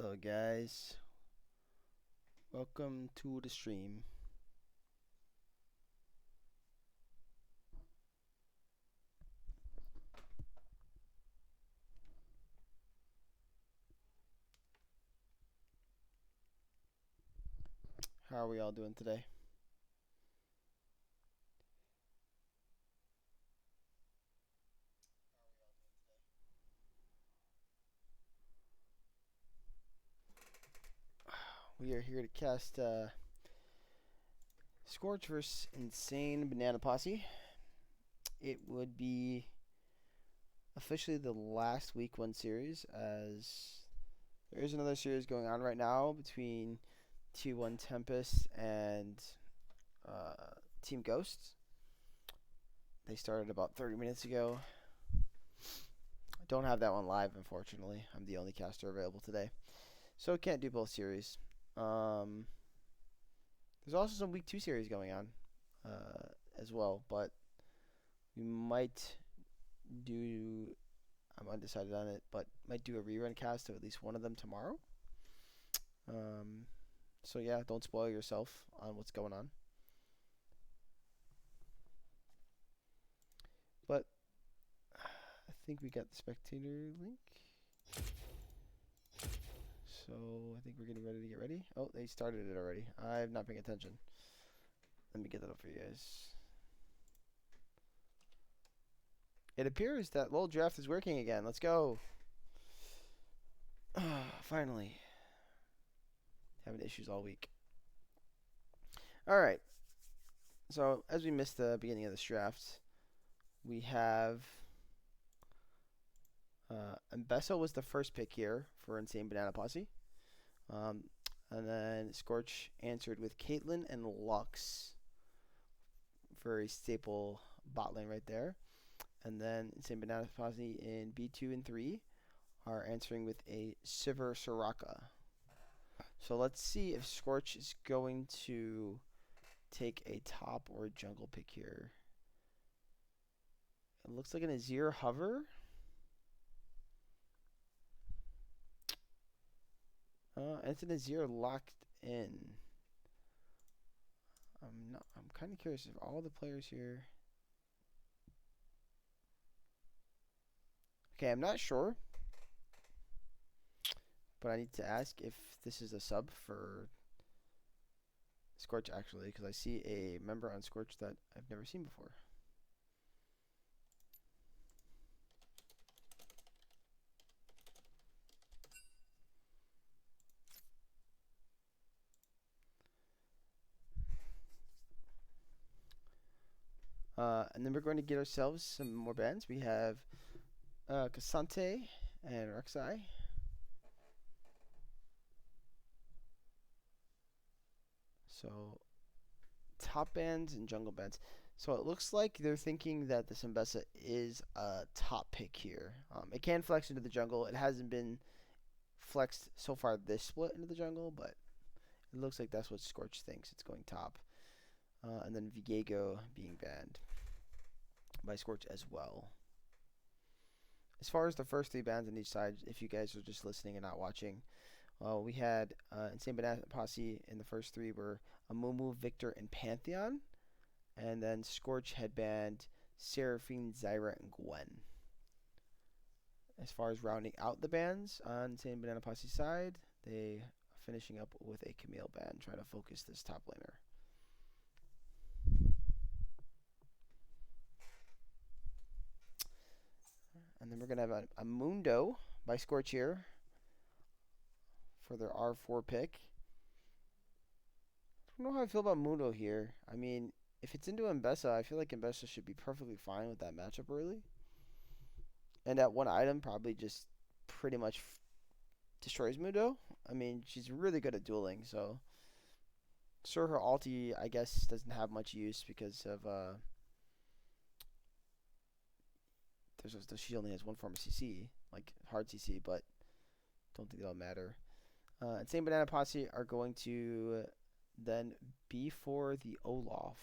Hello guys, welcome to the stream. How are we all doing today? We are here to cast Scorch vs. Insane Banana Posse. It would be officially the last week one series, as there is another series going on right now between T1 Tempest and Team Ghosts. They started about 30 minutes ago. I don't have that one live, unfortunately. I'm the only caster available today, so can't do both series. Um, there's also some week 2 series going on as well, but we might do. I'm undecided on it, but might do a rerun cast of at least one of them tomorrow. Um, so yeah, don't spoil yourself on what's going on. But I think we got the spectator link. So I think we're getting ready to get ready. Oh, they started it already. I'm not paying attention. Let me get that up for you guys. It appears that LOL Draft is working again. Let's go. Finally. Having issues all week. Alright. So, as we missed the beginning of this draft, we have Mbesso was the first pick here for Insane Banana Posse. And then Scorch answered with Caitlyn and Lux. Very staple bot lane right there. And then Insane Banana Posse in B2 and 3 are answering with a Sivir Soraka. So let's see if Scorch is going to take a top or a jungle pick here. It looks like an Azir hover. It's an Azir locked in. I'm kind of curious if all the players here. Okay, I'm not sure, but I need to ask if this is a sub for Scorch actually, because I see a member on Scorch that I've never seen before. And then we're going to get ourselves some more bands. We have Cassante and Rek'Sai. So top bands and jungle bands. So it looks like they're thinking that the Symbessa is a top pick here. It can flex into the jungle. It hasn't been flexed so far this split into the jungle, but it looks like that's what Scorch thinks. It's going top. And then Viego being banned by Scorch as well. As far as the first 3 bands on each side, if you guys are just listening and not watching, we had Insane Banana Posse in the first 3 were Amumu, Victor, and Pantheon. And then Scorch had banned Seraphine, Zyra, and Gwen. As far as rounding out the bans on Insane Banana Posse side, they are finishing up with a Camille ban, trying to focus this top laner. And then we're going to have a Mundo by Scorch here for their R4 pick. I don't know how I feel about Mundo here. I mean, if it's into Mbessa, I feel like Mbessa should be perfectly fine with that matchup early. And that one item probably just pretty much destroys Mundo. I mean, she's really good at dueling, so sure, her ulti, I guess, doesn't have much use because of she only has one form of CC, like hard CC, but don't think that'll matter. Insane Banana Posse are going to then be for the Olaf.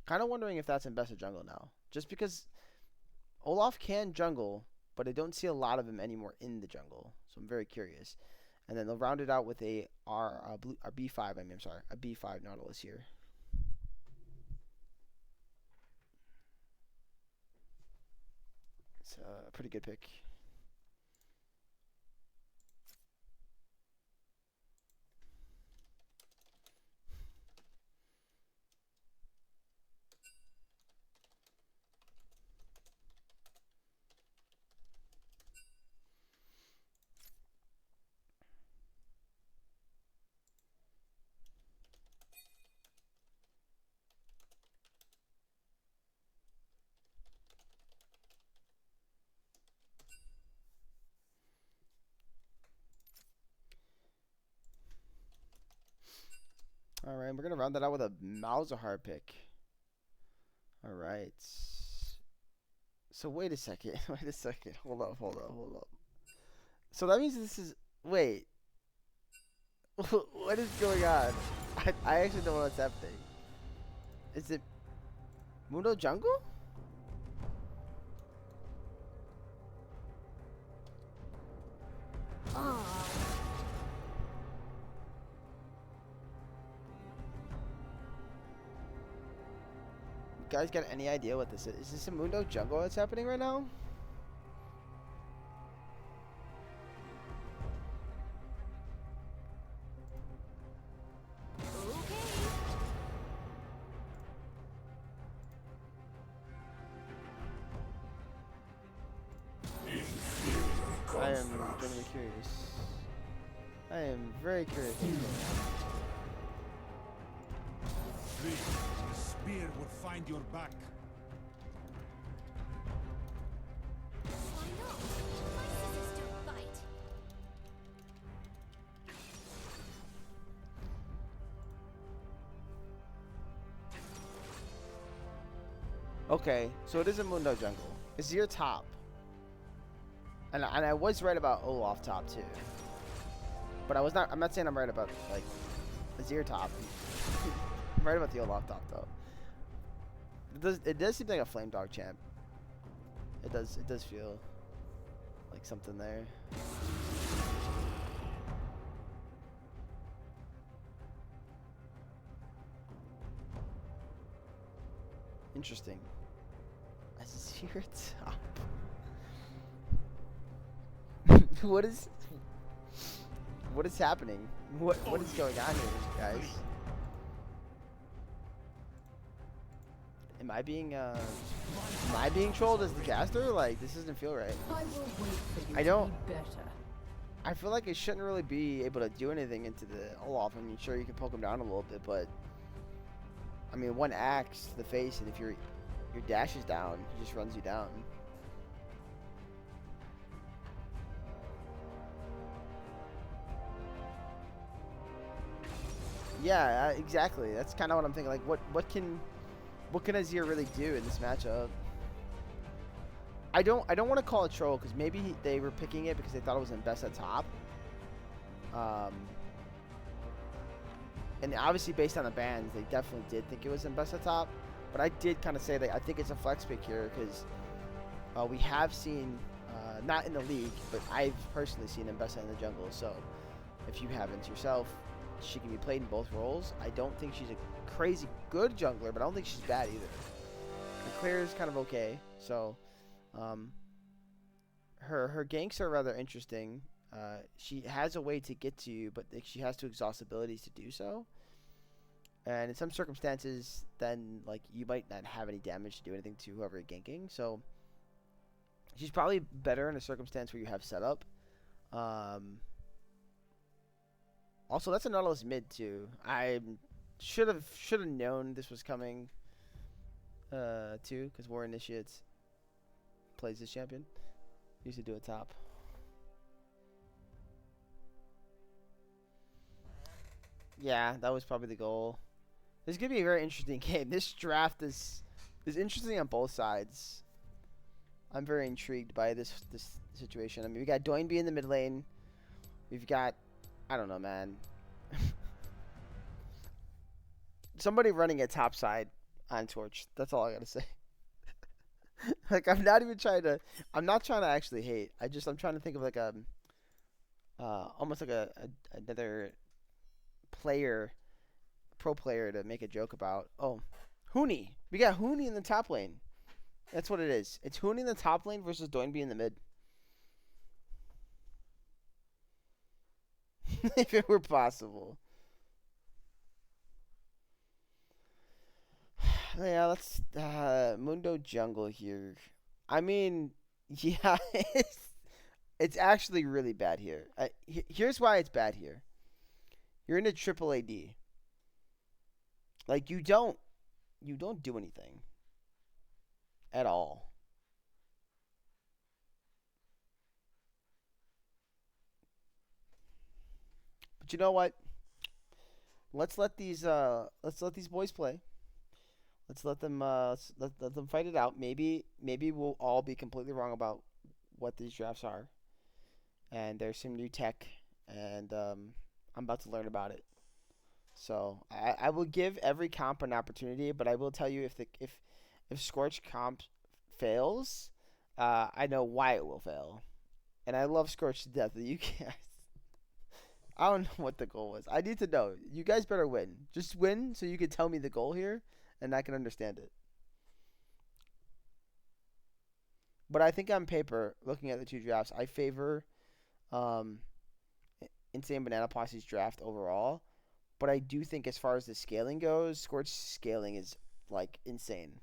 Kind of wondering if that's in best of jungle now, just because Olaf can jungle, but I don't see a lot of him anymore in the jungle. So I'm very curious. And then they'll round it out with a B5. I mean, I'm sorry, a B5 Nautilus here. It's a pretty good pick. All right, we're gonna round that out with a Malzahar pick. All right. So wait a second. Wait a second. Hold up. Hold up. Hold up. So that means this is. Wait. What is going on? I actually don't know what's happening. Is it Mundo Jungle? Oh. You guys got any idea what this is? Is this a Mundo Jungle that's happening right now? I am genuinely curious. I am very curious. Please, the spear will find your back. Why not? My scissors don't bite. Okay, so it is a Mundo Jungle. It's your top. And I was right about Olaf top too. But I'm not saying I'm right about like Azir top. I'm right about the Olaf top though. It does seem like a Flame Dog champ. It does feel like something there. Interesting. Azir top. What is happening? What is going on here, guys? Am I being trolled as the caster? Like, this doesn't feel right. I will wait for you I don't- to be better. I feel like it shouldn't really be able to do anything into the Olaf. I mean, sure, you can poke him down a little bit, but I mean, one axe to the face, and if your dash is down, he just runs you down. Yeah, exactly. That's kind of what I'm thinking. Like, what can Azir really do in this matchup? I don't want to call it troll because maybe they were picking it because they thought it was in best at top. And obviously based on the bans, they definitely did think it was in best at top. But I did kind of say that I think it's a flex pick here because we have seen, not in the league, but I've personally seen Mbessa in the jungle. So if you haven't yourself, she can be played in both roles. I don't think she's a crazy good jungler, but I don't think she's bad either. Her clear is kind of okay. So her ganks are rather interesting. She has a way to get to you, but she has to exhaust abilities to do so. And in some circumstances, then like you might not have any damage to do anything to whoever you're ganking. So she's probably better in a circumstance where you have setup. Also, that's a Nautilus mid too. I should have known this was coming too, because War Initiates plays this champion. Used to do a top. Yeah, that was probably the goal. This is gonna be a very interesting game. This draft is interesting on both sides. I'm very intrigued by this situation. I mean, we got Doinby in the mid lane. We've got, I don't know, man. Somebody running a top side on Scorch. That's all I gotta say. Like I'm not even trying to. I'm not trying to actually hate. I'm trying to think of like almost like another player, pro player to make a joke about. Oh, Hooney. We got Hooney in the top lane. That's what it is. It's Hooney in the top lane versus Doinby in the mid. If it were possible. Yeah, let's Mundo Jungle here. I mean, yeah, it's actually really bad here. Here's why it's bad here. You're in a triple AD. Like you don't do anything at all. But you know what? Let's let these boys play. Let them fight it out. Maybe we'll all be completely wrong about what these drafts are. And there's some new tech, and I'm about to learn about it. So I will give every comp an opportunity, but I will tell you if Scorch comp fails, I know why it will fail, and I love Scorch to death. You guys, I don't know what the goal was. I need to know. You guys better win. Just win so you can tell me the goal here, and I can understand it. But I think on paper, looking at the two drafts, I favor um, Insane Banana Posse's draft overall. But I do think as far as the scaling goes, Scorch's scaling is like insane.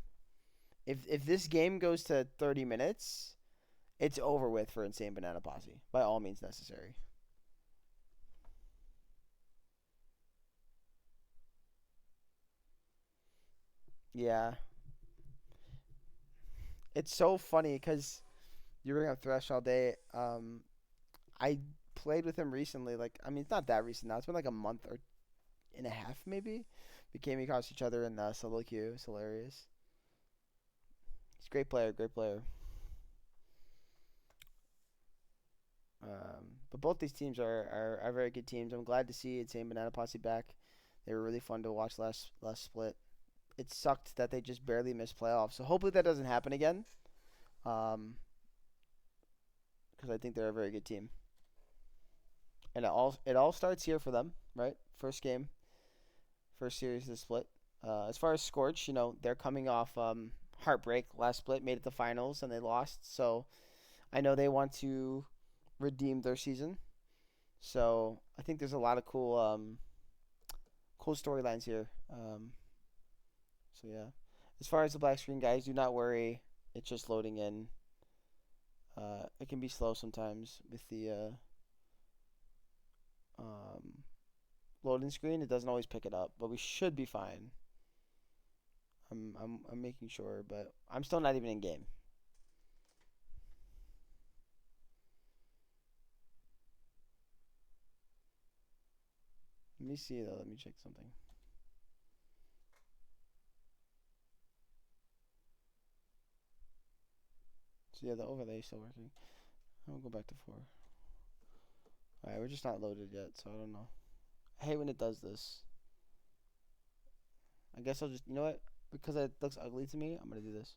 If this game goes to 30 minutes, it's over with for Insane Banana Posse by all means necessary. Yeah, it's so funny because you were on Thresh all day. I played with him recently. Like, I mean, it's not that recent now. It's been like a month or and a half maybe. We came across each other in solo queue. It's hilarious. He's a great player, great player. But both these teams are very good teams. I'm glad to see Insane Banana Posse back. They were really fun to watch last split. It sucked that they just barely missed playoffs. So hopefully that doesn't happen again. Um, because I think they're a very good team. And it all starts here for them, right? First game, first series of the split. As far as Scorch, they're coming off heartbreak last split, made it to finals, and they lost. So I know they want to redeem their season. So I think there's a lot of cool storylines here. So yeah, as far as the black screen guys, do not worry. It's just loading in. It can be slow sometimes with the um, loading screen. It doesn't always pick it up, but we should be fine. I'm making sure, but I'm still not even in game. Let me see though. Let me check something. So yeah, the overlay is still working. I'll go back to 4. Alright, we're just not loaded yet, so I don't know. I hate when it does this. I guess I'll just, you know what? Because it looks ugly to me, I'm gonna do this.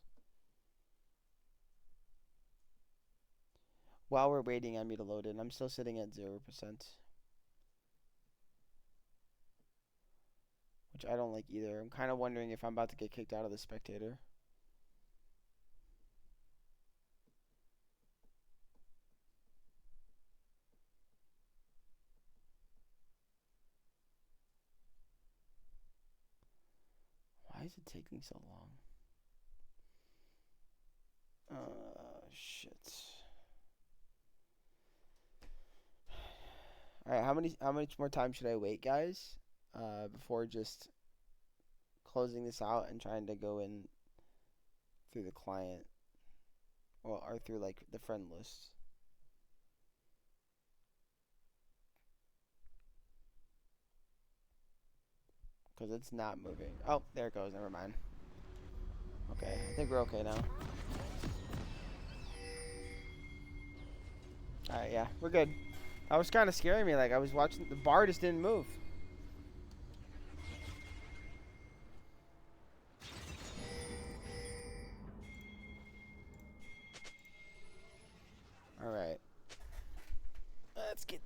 While we're waiting on me to load it, I'm still sitting at 0%. Which I don't like either. I'm kind of wondering if I'm about to get kicked out of the spectator. Why is it taking so long? Shit. All right, how much more time should I wait, guys? Before just closing this out and trying to go in through the client or through like the friend list. Because it's not moving. Oh, there it goes. Never mind. Okay, I think we're okay now. Alright, yeah, we're good. I was kind of scaring me. Like, I was watching. The bar just didn't move.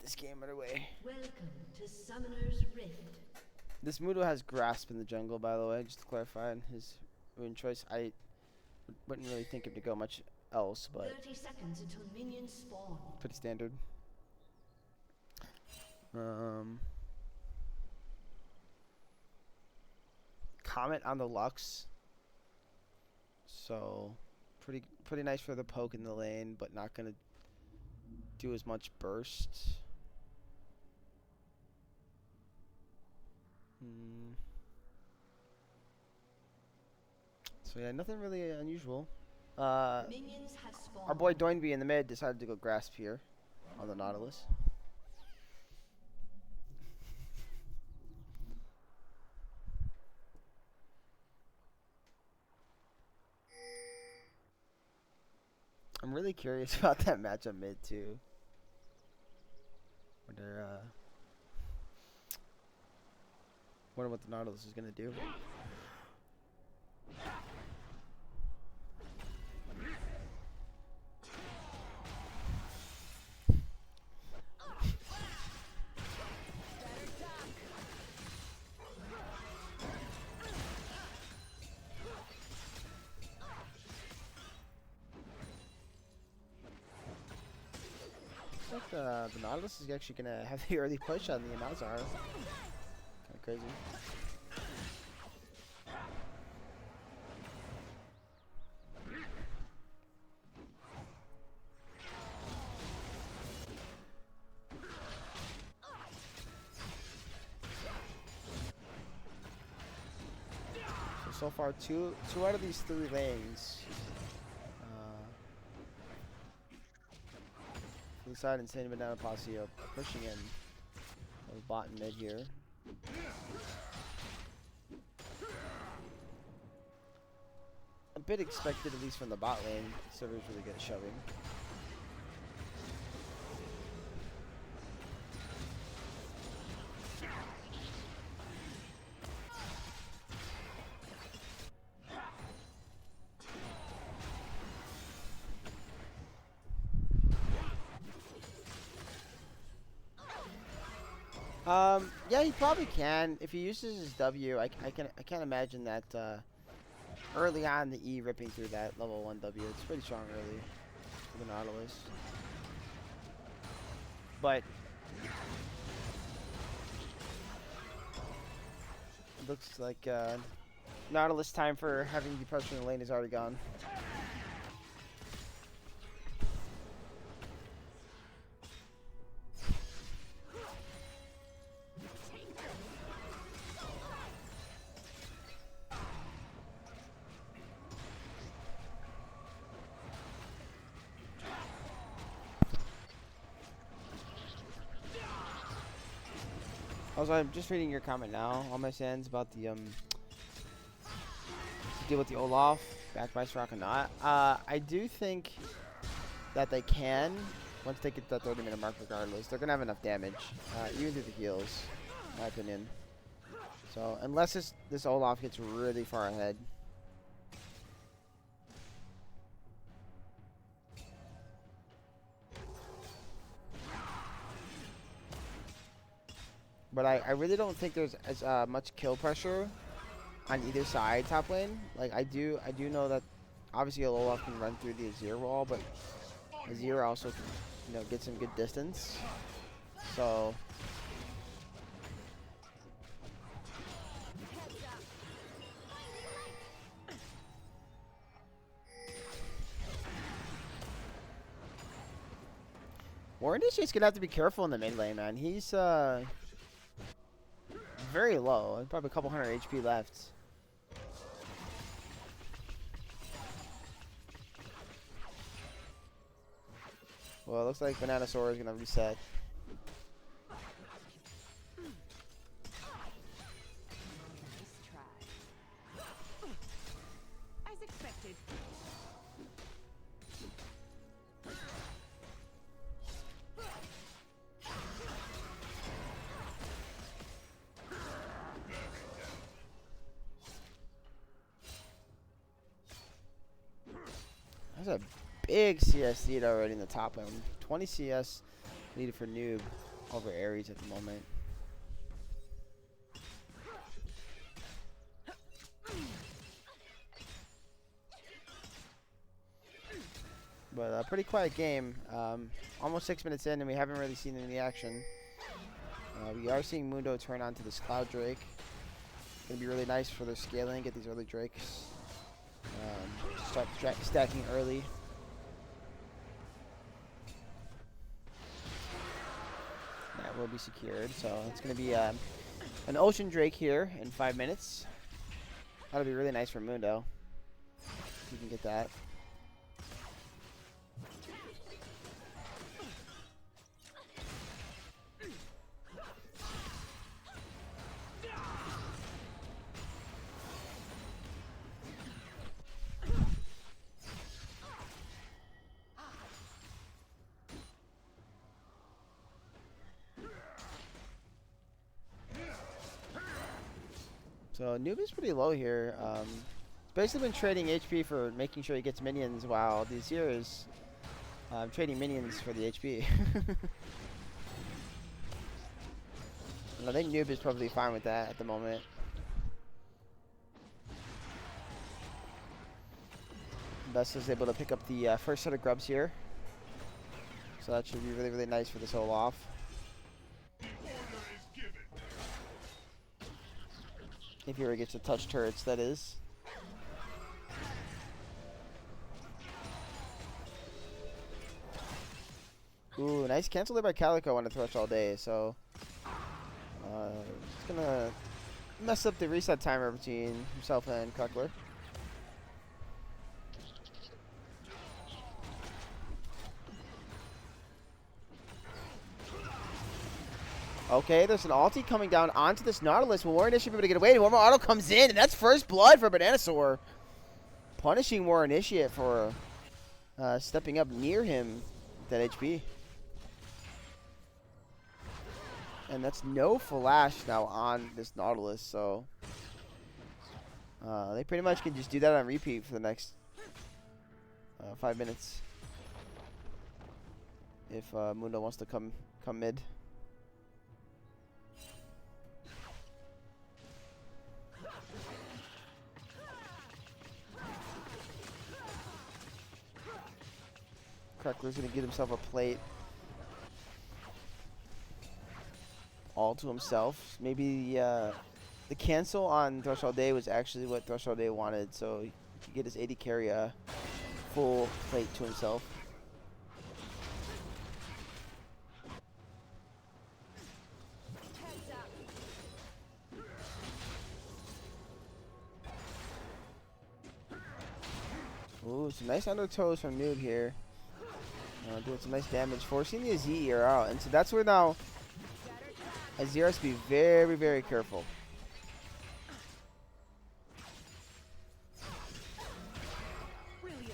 this game underway. Welcome to Summoner's Rift. This Mudo has Grasp in the jungle, by the way, just to clarify on his rune choice. I wouldn't really think him to go much else, but 30 seconds until minions spawn. pretty standard. Comet on the Lux. So pretty nice for the poke in the lane, but not gonna do as much burst. So yeah, nothing really unusual. Minions have spawned. Our boy Doinby in the mid decided to go Grasp here on the Nautilus. I'm really curious about that matchup mid too. Wonder what the Nautilus is gonna do. Looks like the Nautilus is actually gonna have the early push on the Amazar. Kinda crazy. So far, two out of these 3 lanes. Inside Insane Banana Posse are pushing in the bot and mid here. A bit expected, at least from the bot lane. Silver's really good at shoving. Yeah, he probably can. If he uses his W, I can't imagine that early on the E ripping through that level 1 W. It's pretty strong early for the Nautilus. But it looks like Nautilus time for having the pressure in the lane is already gone. Also, I'm just reading your comment now on my sands about the deal with the Olaf back by Soraka or not. I do think that they can once they get that 30-minute mark. Regardless, they're gonna have enough damage, even through the heals, in my opinion. So unless this Olaf gets really far ahead. But I really don't think there's as much kill pressure on either side top lane. Like I do know that obviously Olaf can run through the Azir wall, but Azir also can, get some good distance. So Warren is just gonna have to be careful in the mid lane, man. He's very low. Probably a couple hundred HP left. Well, it looks like Banana Sora is gonna reset. Nice try. As expected. There's a big CS lead already in the top lane. 20 CS needed for Noob. over Ares at the moment. But a pretty quiet game. Almost 6 minutes in, and we haven't really seen any action. We are seeing Mundo turn onto this Cloud Drake. Gonna be really nice for their scaling. Get these early Drakes. Start stacking early. That will be secured. So it's gonna be an Ocean Drake here in 5 minutes. That'll be really nice for Mundo. If you can get that. So Noob is pretty low here. He's basically been trading HP for making sure he gets minions, while these here is trading minions for the HP. And I think Noob is probably fine with that at the moment. Best is able to pick up the first set of grubs here. So that should be really, really nice for this whole off. If he ever gets to touch turrets, that is. Ooh, nice cancel there by Calico on the Thresh all day, so it's gonna mess up the reset timer between himself and Cuckler. Okay, there's an ulti coming down onto this Nautilus. Will War Initiate be able to get away? One more auto comes in, and that's first blood for Bananasaur. Punishing War Initiate for stepping up near him with that HP. And that's no flash now on this Nautilus, so they pretty much can just do that on repeat for the next 5 minutes. If Mundo wants to come mid. Crackler's gonna get himself a plate all to himself. Maybe the cancel on Thresh all day was actually what Thresh all day wanted, so he could get his AD carry a full plate to himself. Ooh, some nice undertows from Noob here. Doing some nice damage, forcing the Azir out. And so that's where now Azir has to be very, very careful. Brilliant.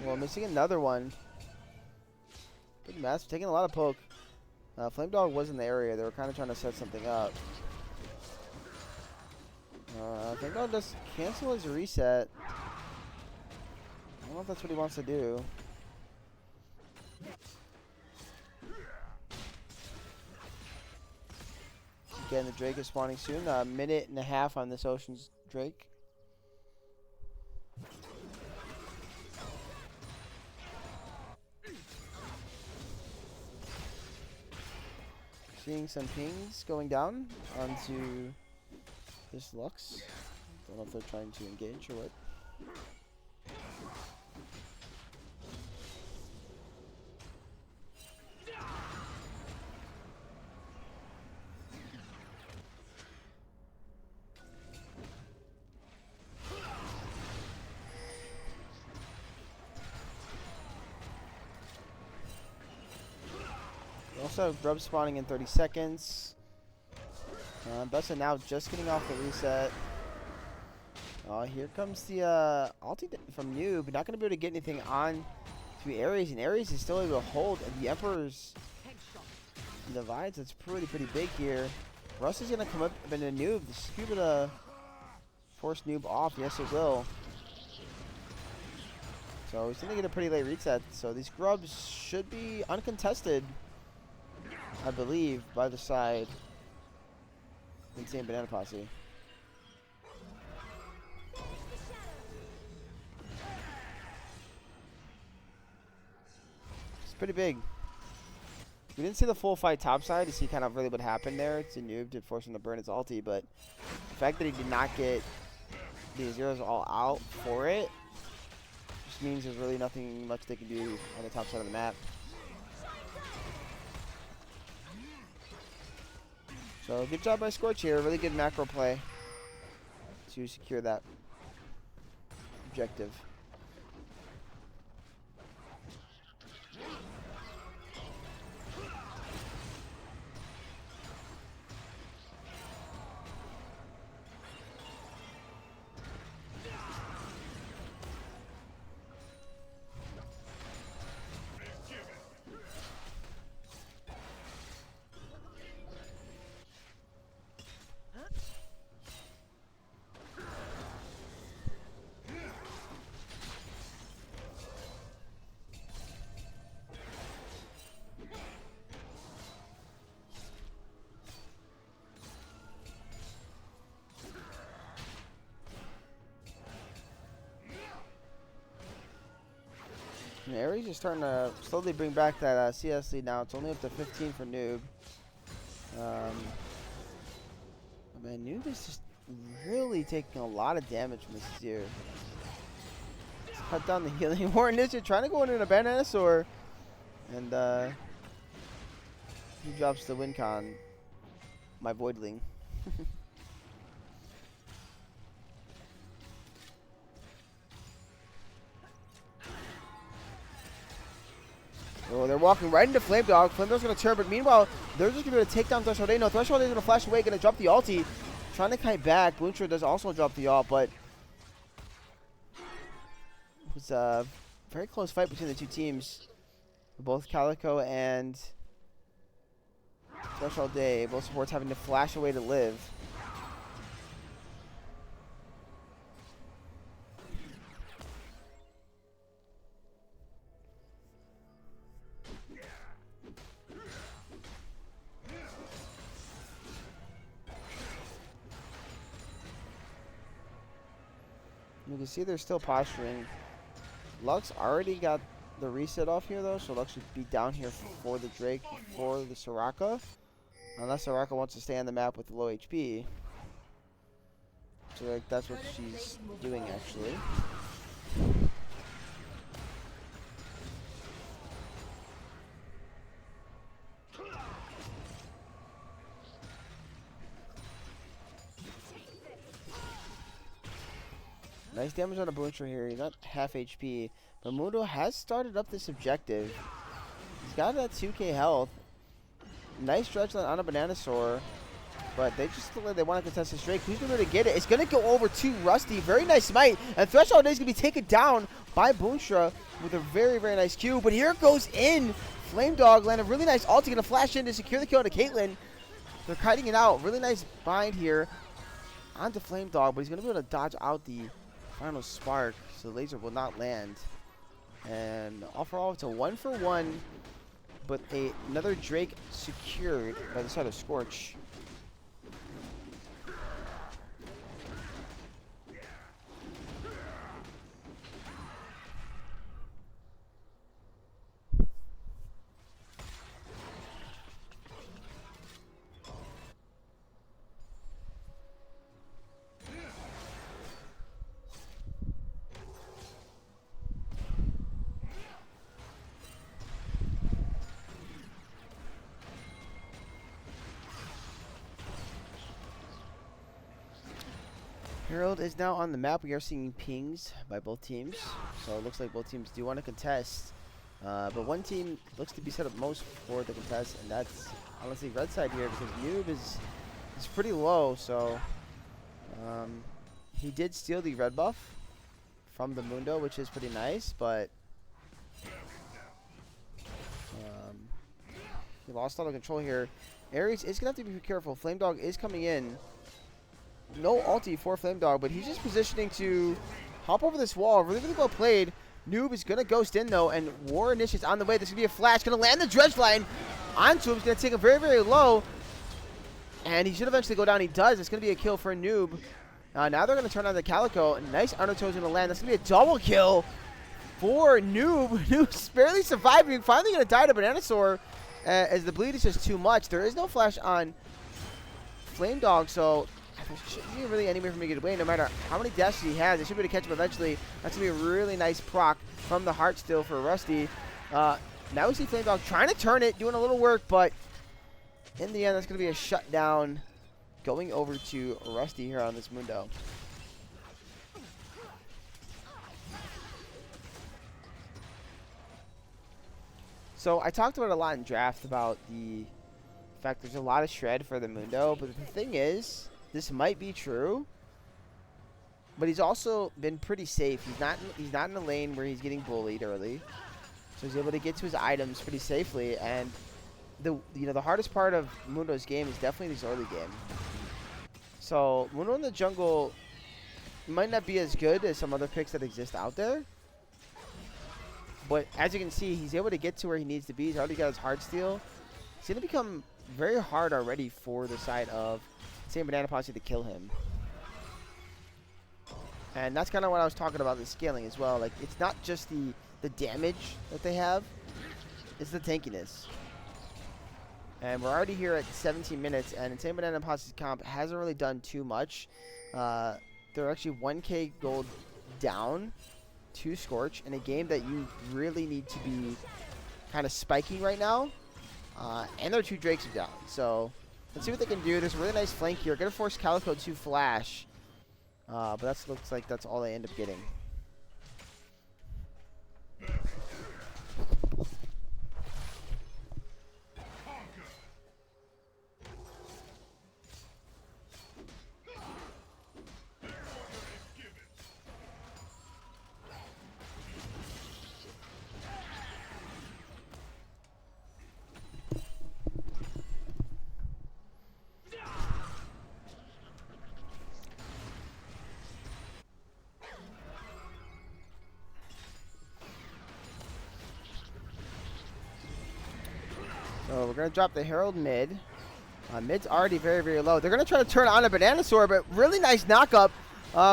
Well, missing another one. Big Master taking a lot of poke. Flame Dog was in the area. They were kind of trying to set something up. Flame Dog does cancel his reset. I don't know if that's what he wants to do. Again, the Drake is spawning soon. A minute and a half on this Ocean's Drake. Seeing some pings going down onto this Lux. Don't know if they're trying to engage or what. Also have grub spawning in 30 seconds. Bessa now just getting off the reset. Here comes the ulti from Noob. Not going to be able to get anything on to Ares, and Ares is still able to hold. And the Emperor's divides. That's pretty big here. Russ is gonna come up and a noob. This is gonna force noob off. Yes, it will. So he's gonna get a pretty late reset. So these grubs should be uncontested, I believe, by the side. Insane Banana Posse. It's pretty big. We didn't see the full fight topside to see kind of really what happened there. It's a noob to force him to burn his ulti, but the fact that he did not get the zeros all out for it just means there's really nothing much they can do on the top side of the map. So good job by Scorch here. Really good macro play to secure that objective. And Ares is starting to slowly bring back that CS lead now. It's only up to 15 for Noob. Man, Noob is just really taking a lot of damage from this year. Let's cut down the healing. More Ninja trying to go into a Bananasaur. And he drops the win con. My Voidling. Oh, they're walking right into Flame Dog. Flame Dog's gonna turn, but meanwhile, they're just gonna take down Threshold A. No, Threshold A is gonna flash away, gonna drop the ulti. Trying to kite back. Boonstra does also drop the ult, but it was a very close fight between the two teams. Both Calico and Threshold A, both supports having to flash away to live. You can see they're still posturing. Lux already got the reset off here though, so Lux should be down here for the Drake, for the Soraka. Unless Soraka wants to stay on the map with low HP. So like, that's what she's doing actually. Nice damage on a Boonstra here. He's not half HP. But Mundo has started up this objective. He's got that 2k health. Nice stretch on a Bananasaur. But they just look like they want to contest this Drake. Who's going to get it? It's going to go over to Rusty. Very nice smite. And Threshold is going to be taken down by Boonstra with a very nice Q. But here it goes in. Flame Dog landed a really nice ulti. Going to flash in to secure the kill to Caitlyn. They're kiting it out. Really nice bind here onto Flame Dog. But he's going to be able to dodge out the final spark, so the laser will not land. And overall, it's a 1-for-1, but another Drake secured by the side of Scorch. Herald is now on the map. We are seeing pings by both teams. So it looks like both teams do want to contest. But one team looks to be set up most for the contest, and that's honestly red side here because Noob is pretty low. So he did steal the red buff from the Mundo, which is pretty nice, but lost all the control here. Ares is going to have to be careful. Flame Dog is coming in. No ulti for Flame Dog, but he's just positioning to hop over this wall. Really, really well played. Noob is going to ghost in, though, and War Initiate's on the way. This is going to be a flash. Going to land the Dredge Line onto him. He's going to take him very, very low. And he should eventually go down. He does. It's going to be a kill for Noob. Now they're going to turn on the Calico. Nice Undertow's going to land. That's going to be a double kill for Noob. Noob's barely surviving. Finally going to die to Bananasaur as the bleed is just too much. There is no flash on Flame Dog, so there shouldn't be really anywhere for me to get away. No matter how many dashes he has, they should be able to catch him eventually. That's going to be a really nice proc from the Heart Still for Rusty. Now we see Flame Dog trying to turn it, doing a little work, but in the end, that's going to be a shutdown going over to Rusty here on this Mundo. So I talked about it a lot in draft about the fact there's a lot of shred for the Mundo, but the thing is, this might be true, but he's also been pretty safe. He's not in a lane where he's getting bullied early, so he's able to get to his items pretty safely. And the hardest part of Mundo's game is definitely this early game. So Mundo in the jungle might not be as good as some other picks that exist out there, but as you can see, he's able to get to where he needs to be. He's already got his Heart Steal. It's going to become very hard already for the side of Insane Banana Posse to kill him. And that's kind of what I was talking about, the scaling as well. Like, it's not just the damage that they have, it's the tankiness. And we're already here at 17 minutes, and Insane Banana Posse's comp hasn't really done too much. They're actually 1k gold down to Scorch in a game that you really need to be kind of spiking right now. And their 2 Drakes are down. So let's see what they can do. There's a really nice flank here. Going to force Calico to flash. But that looks like that's all they end up getting. So we're going to drop the Herald mid. Mid's already very, very low. They're going to try to turn on a Bananasaur, but really nice knockup.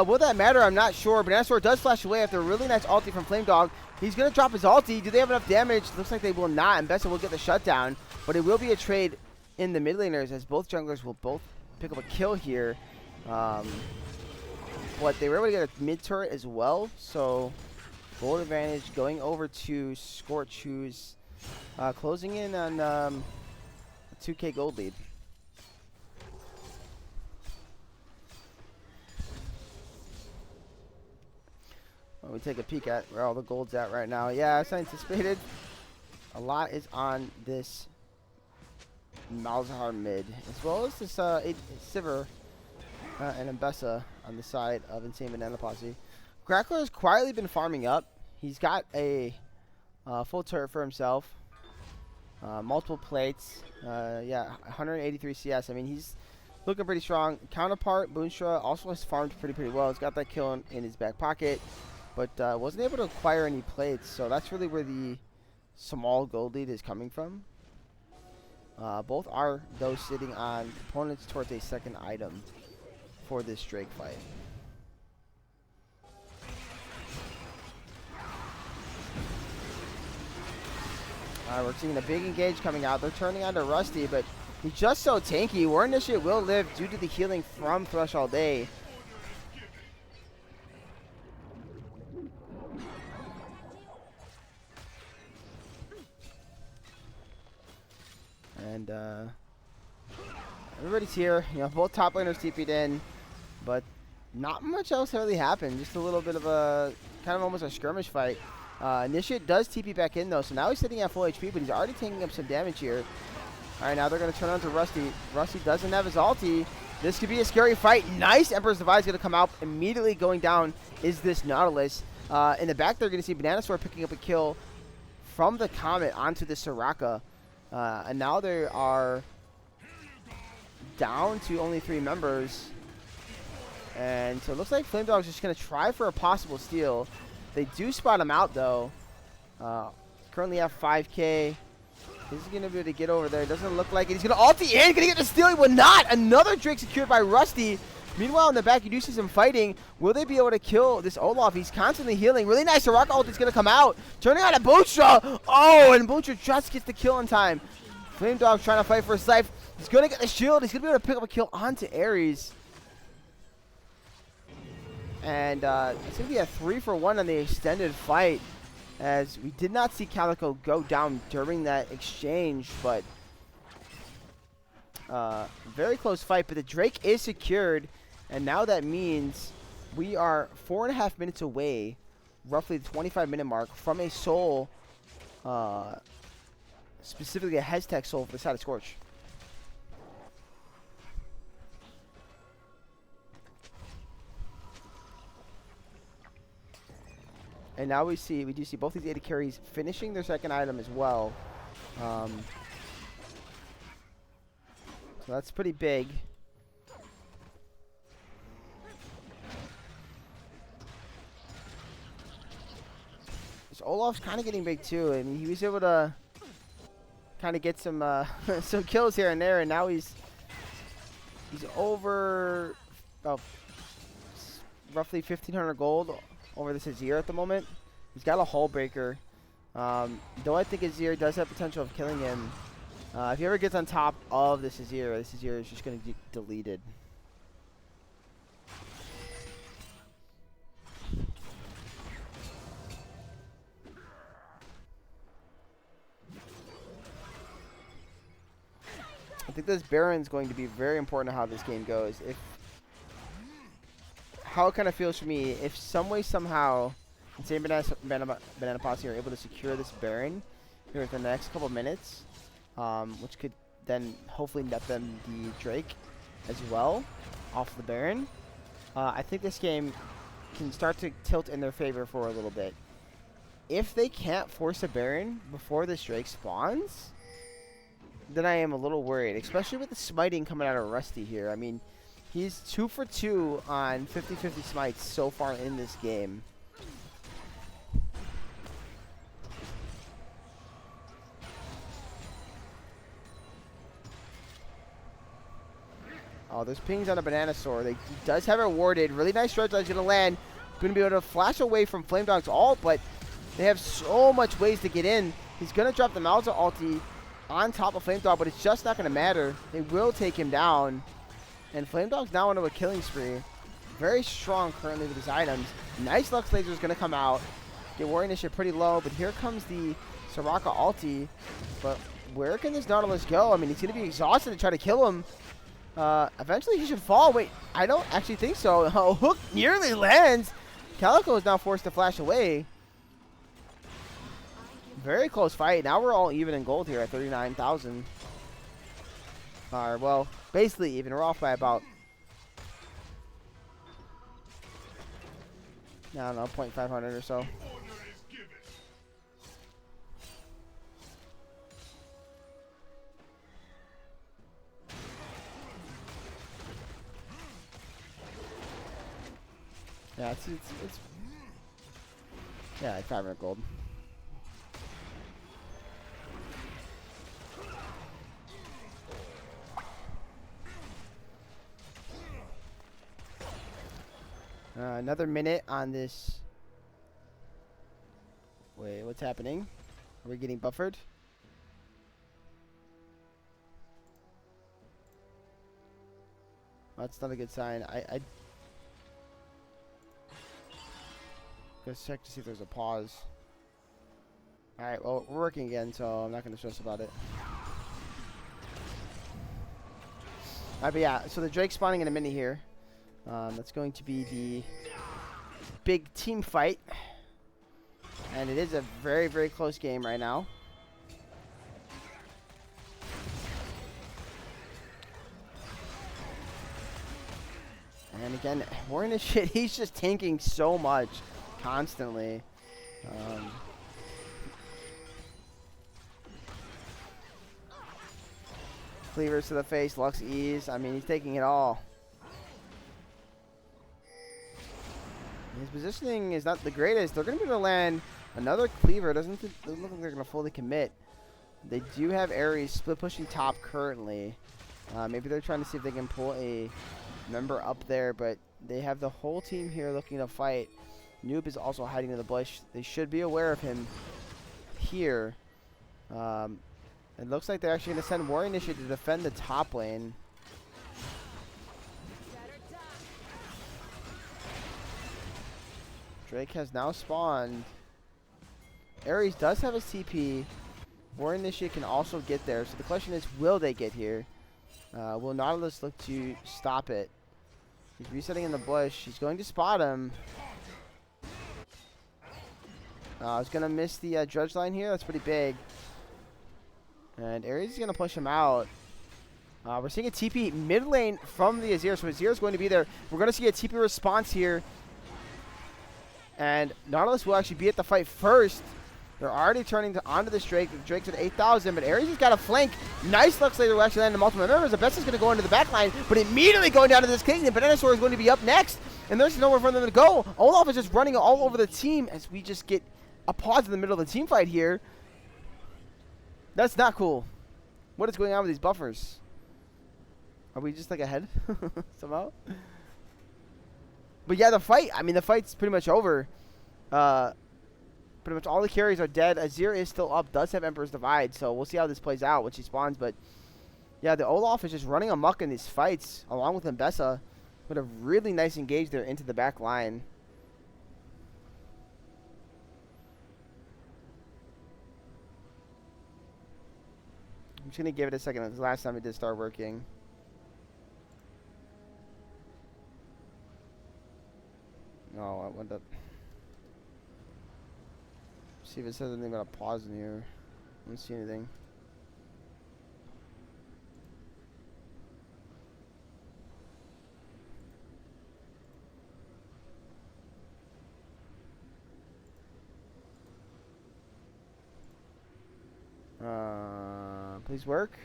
Will that matter? I'm not sure. Bananasaur does flash away after a really nice ulti from Flame Dog. He's going to drop his ulti. Do they have enough damage? Looks like they will not, and Bessa will get the shutdown. But it will be a trade in the mid laners as both junglers will both pick up a kill here. But they were able to get a mid turret as well. So gold advantage going over to Scorch, who's closing in on a 2k gold lead. Well, we take a peek at where all the gold's at right now. Yeah, as I anticipated, a lot is on this Malzahar mid, as well as this Sivir and Mbessa on the side of Insane Banana Posse. Crackler has quietly been farming up. He's got a full turret for himself. Multiple plates, yeah, 183 CS. I mean, he's looking pretty strong. Counterpart, Boonstra, also has farmed pretty well. He's got that kill in his back pocket, but wasn't able to acquire any plates. So that's really where the small gold lead is coming from. Both are, though, sitting on components towards a second item for this Drake fight. We're seeing a big engage coming out. They're turning on to Rusty, but he's just so tanky. War Initiate will live due to the healing from Thresh all day. And everybody's here. You know, both top laners TP'd in, but not much else really happened. Just a little bit of a kind of almost a skirmish fight. Initiate does TP back in, though, so now he's sitting at full HP, but he's already taking up some damage here. All right, now they're going to turn on to Rusty. Rusty doesn't have his ulti. This could be a scary fight. Nice Emperor's Divide is going to come out. Immediately going down is this Nautilus. In the back, they're going to see Bananasaur picking up a kill from the Comet onto the Soraka. And now they are down to only 3 members. And so it looks like Flame Dog's just going to try for a possible steal. They do spot him out, though. Currently have 5K. He's going to be able to get over there. Doesn't look like it. He's going to ulti in. Going to get the steal. He will not. Another Drake secured by Rusty. Meanwhile, in the back, you do see some fighting. Will they be able to kill this Olaf? He's constantly healing. Really nice. Soraka ult is going to come out. Turning on a Butcher. Oh, and Butcher just gets the kill in time. Flame Dog trying to fight for his life. He's going to get the shield. He's going to be able to pick up a kill onto Ares. And it's going to be a 3-for-1 on the extended fight, as we did not see Calico go down during that exchange, but very close fight. But the Drake is secured, and now that means we are 4.5 minutes away, roughly the 25-minute mark, from a soul, specifically a Heztech soul for the side of Scorch. And now we do see both these AD carries finishing their second item as well. So that's pretty big. So Olaf's kind of getting big too. I mean, he was able to kind of get some some kills here and there, and now he's over about roughly 1,500 gold over this Azir at the moment. He's got a hull breaker. Though I think Azir does have potential of killing him. If he ever gets on top of this Azir is just going to get deleted. I think this Baron's going to be very important to how this game goes. How it kind of feels for me, if some way, somehow, Insane Banana Posse are able to secure this Baron here within the next couple of minutes, which could then hopefully net them the Drake as well off the Baron, I think this game can start to tilt in their favor for a little bit. If they can't force a Baron before this Drake spawns, then I am a little worried, especially with the smiting coming out of Rusty here. I mean, he's 2 for 2 on 50-50 smites so far in this game. Oh, there's pings on a Banana Sword. He does have it warded. Really nice dredge ledge gonna land. Gonna be able to flash away from Flame Dog's ult, but they have so much ways to get in. He's gonna drop the Malza ulti on top of Flame Dog, but it's just not gonna matter. They will take him down. And Flame Dog's now into a killing spree. Very strong currently with his items. Nice Lux Laser is going to come out. Get War Initiative pretty low, but here comes the Soraka ulti. But where can this Nautilus go? I mean, he's going to be exhausted to try to kill him. Eventually he should fall. Wait, I don't actually think so. Oh, Hook nearly lands. Calico is now forced to flash away. Very close fight. Now we're all even in gold here at 39,000. Well, basically even. We're off by about, I don't know, 0.500 or so. Yeah, it's yeah, it's 500 gold. Another minute on this. Wait, what's happening? Are we getting buffered? That's not a good sign. I go check to see if there's a pause. Alright, well, we're working again, so I'm not going to stress about it. Alright, but yeah, so the Drake's spawning in a minute here. That's going to be the big team fight. And it is a very, very close game right now. And again, we're in a shit. He's just tanking so much constantly. Cleavers to the face, Lux E's. I mean, he's taking it all. His positioning is not the greatest. They're going to be able to land another cleaver. Doesn't look like they're going to fully commit. They do have Ares split pushing top currently. Maybe they're trying to see if they can pull a member up there, but they have the whole team here looking to fight. Noob is also hiding in the bush. They should be aware of him here. It looks like they're actually going to send Warrior Initiate to defend the top lane. Drake has now spawned. Ares does have a CP. Warrior Initiate can also get there. So the question is, will they get here? Will Nautilus look to stop it? He's resetting in the bush. He's going to spot him. He's going to miss the Drudge line here. That's pretty big. And Ares is going to push him out. We're seeing a TP mid lane from the Azir. So Azir is going to be there. We're going to see a TP response here. And Nautilus will actually be at the fight first. They're already turning onto this Drake. Drake's at 8,000, but Ares has got a flank. Nice Lux later will actually land in multiple members. The best is going to go into the back line, but immediately going down to this King. The Venusaur is going to be up next, and there's nowhere for them to go. Olaf is just running all over the team as we just get a pause in the middle of the team fight here. That's not cool. What is going on with these buffers? Are we just like ahead somehow? But yeah, the fight, I mean, the fight's pretty much over. Pretty much all the carries are dead. Azir is still up, does have Emperor's Divide, so we'll see how this plays out when she spawns. But yeah, the Olaf is just running amok in these fights, along with Mbessa. With a really nice engage there into the back line. I'm just going to give it a second. This last time it did start working. No, I went up. See if it says anything about a pause in here. I don't see anything. Please work.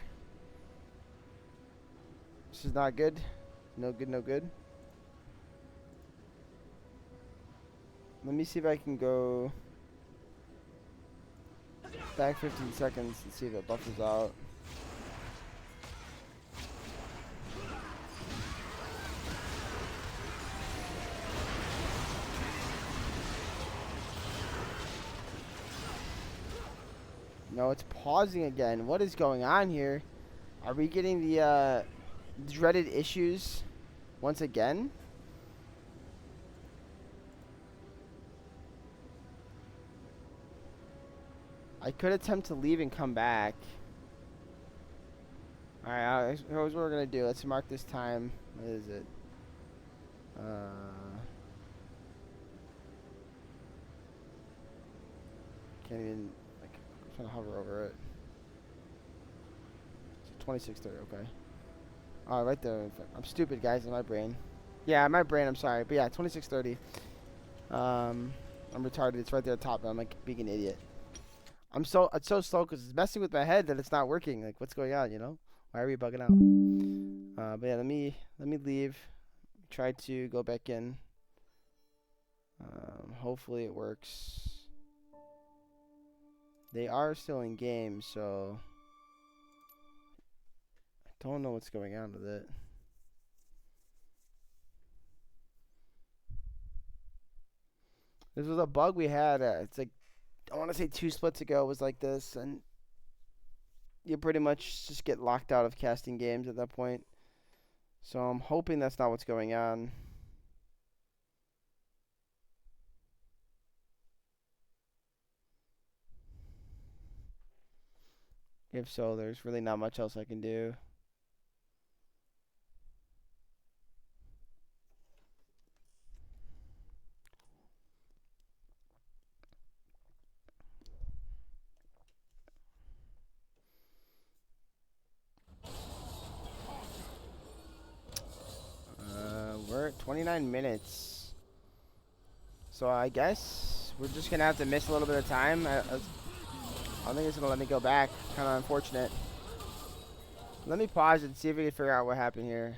This is not good. No good, no good. Let me see if I can go back 15 seconds and see if it buffers out. No, it's pausing again. What is going on here? Are we getting the dreaded issues once again? I could attempt to leave and come back. Alright, here's what we're going to do. Let's mark this time. What is it? Can't even, like, I'm trying to hover over it. It's 26:30, okay. Oh, right there. I'm stupid, guys, in my brain. Yeah, my brain, I'm sorry. But yeah, 26:30. I'm retarded. It's right there at the top, but I'm like being an idiot. It's so slow because it's messing with my head that it's not working. Like, what's going on, you know? Why are we bugging out? But yeah, let me leave. Try to go back in. Hopefully it works. They are still in game, so I don't know what's going on with it. This was a bug we had. It's like, I want to say 2 splits ago was like this, and you pretty much just get locked out of casting games at that point. So I'm hoping that's not what's going on. If so, there's really not much else I can do. We're at 29 minutes. So I guess we're just going to have to miss a little bit of time. I don't think it's going to let me go back. Kind of unfortunate. Let me pause and see if we can figure out what happened here.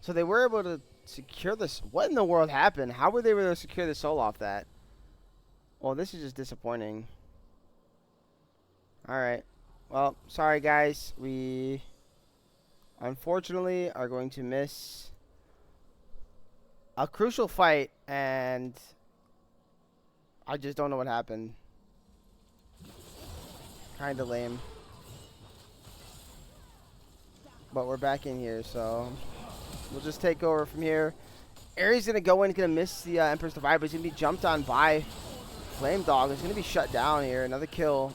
So they were able to secure this. What in the world happened? How were they able to secure the soul off that? Well, this is just disappointing. Alright. Well, sorry guys. We unfortunately are going to miss a crucial fight, and I just don't know what happened. Kinda lame. But we're back in here, so we'll just take over from here. Ares gonna go in, he's gonna miss the Emperor's Divide, but he's gonna be jumped on by Flame Dog. It's gonna be shut down here. Another kill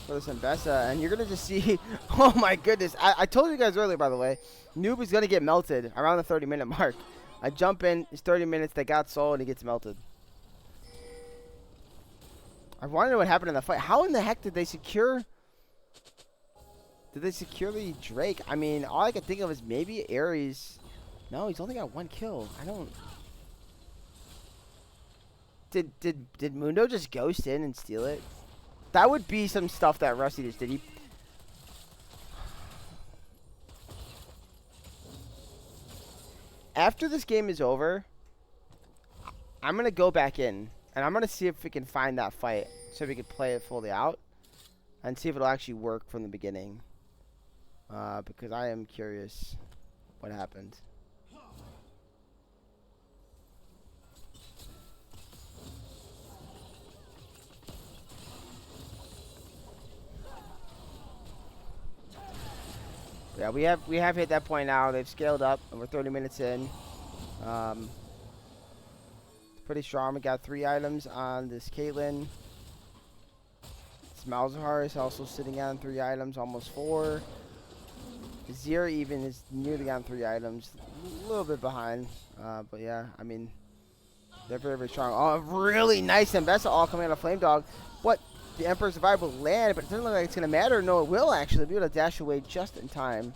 for this Mbessa, and you're gonna just see. Oh my goodness! I told you guys earlier, by the way, Noob is gonna get melted around the 30-minute mark. I jump in, it's 30 minutes. They got soul, and he gets melted. I want to know what happened in the fight. How in the heck did they secure? Did they secure the Drake? I mean, all I can think of is maybe Ares. No, he's only got 1 kill. I don't. Did Mundo just ghost in and steal it? That would be some stuff that Rusty just did. After this game is over, I'm gonna go back in and I'm gonna see if we can find that fight so we can play it fully out and see if it'll actually work from the beginning. Because I am curious what happened. Yeah, we have hit that point now. They've scaled up, and we're 30 minutes in. Pretty strong. We got 3 items on this Caitlyn. This Malzahar is also sitting on 3 items, almost 4. Zira even is nearly on 3 items, a little bit behind. But yeah, I mean, they're very, very strong. Oh, really nice Mbessa all coming out of Flame Dog. What? The Emperor's Divide will land, but it doesn't look like it's going to matter. No, it will actually be able to dash away just in time.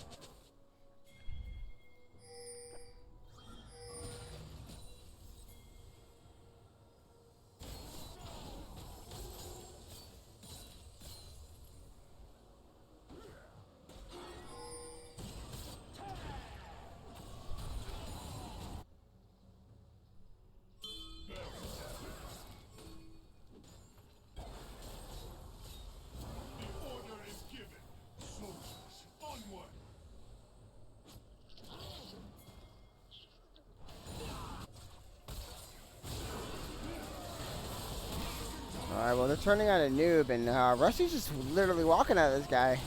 Alright, well, they're turning on a Noob, and Rusty's just literally walking at this guy.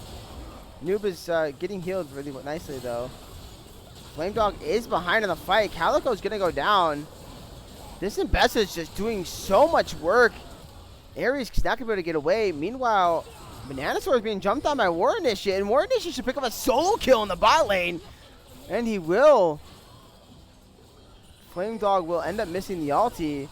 Noob is getting healed really nicely, though. Flame Dog is behind in the fight. Calico's going to go down. This Mbessa is just doing so much work. Ares is not going to be able to get away. Meanwhile, Bananasaur is being jumped on by War Initiate, and War Initiate should pick up a solo kill in the bot lane. And he will. Flame Dog will end up missing the ulti.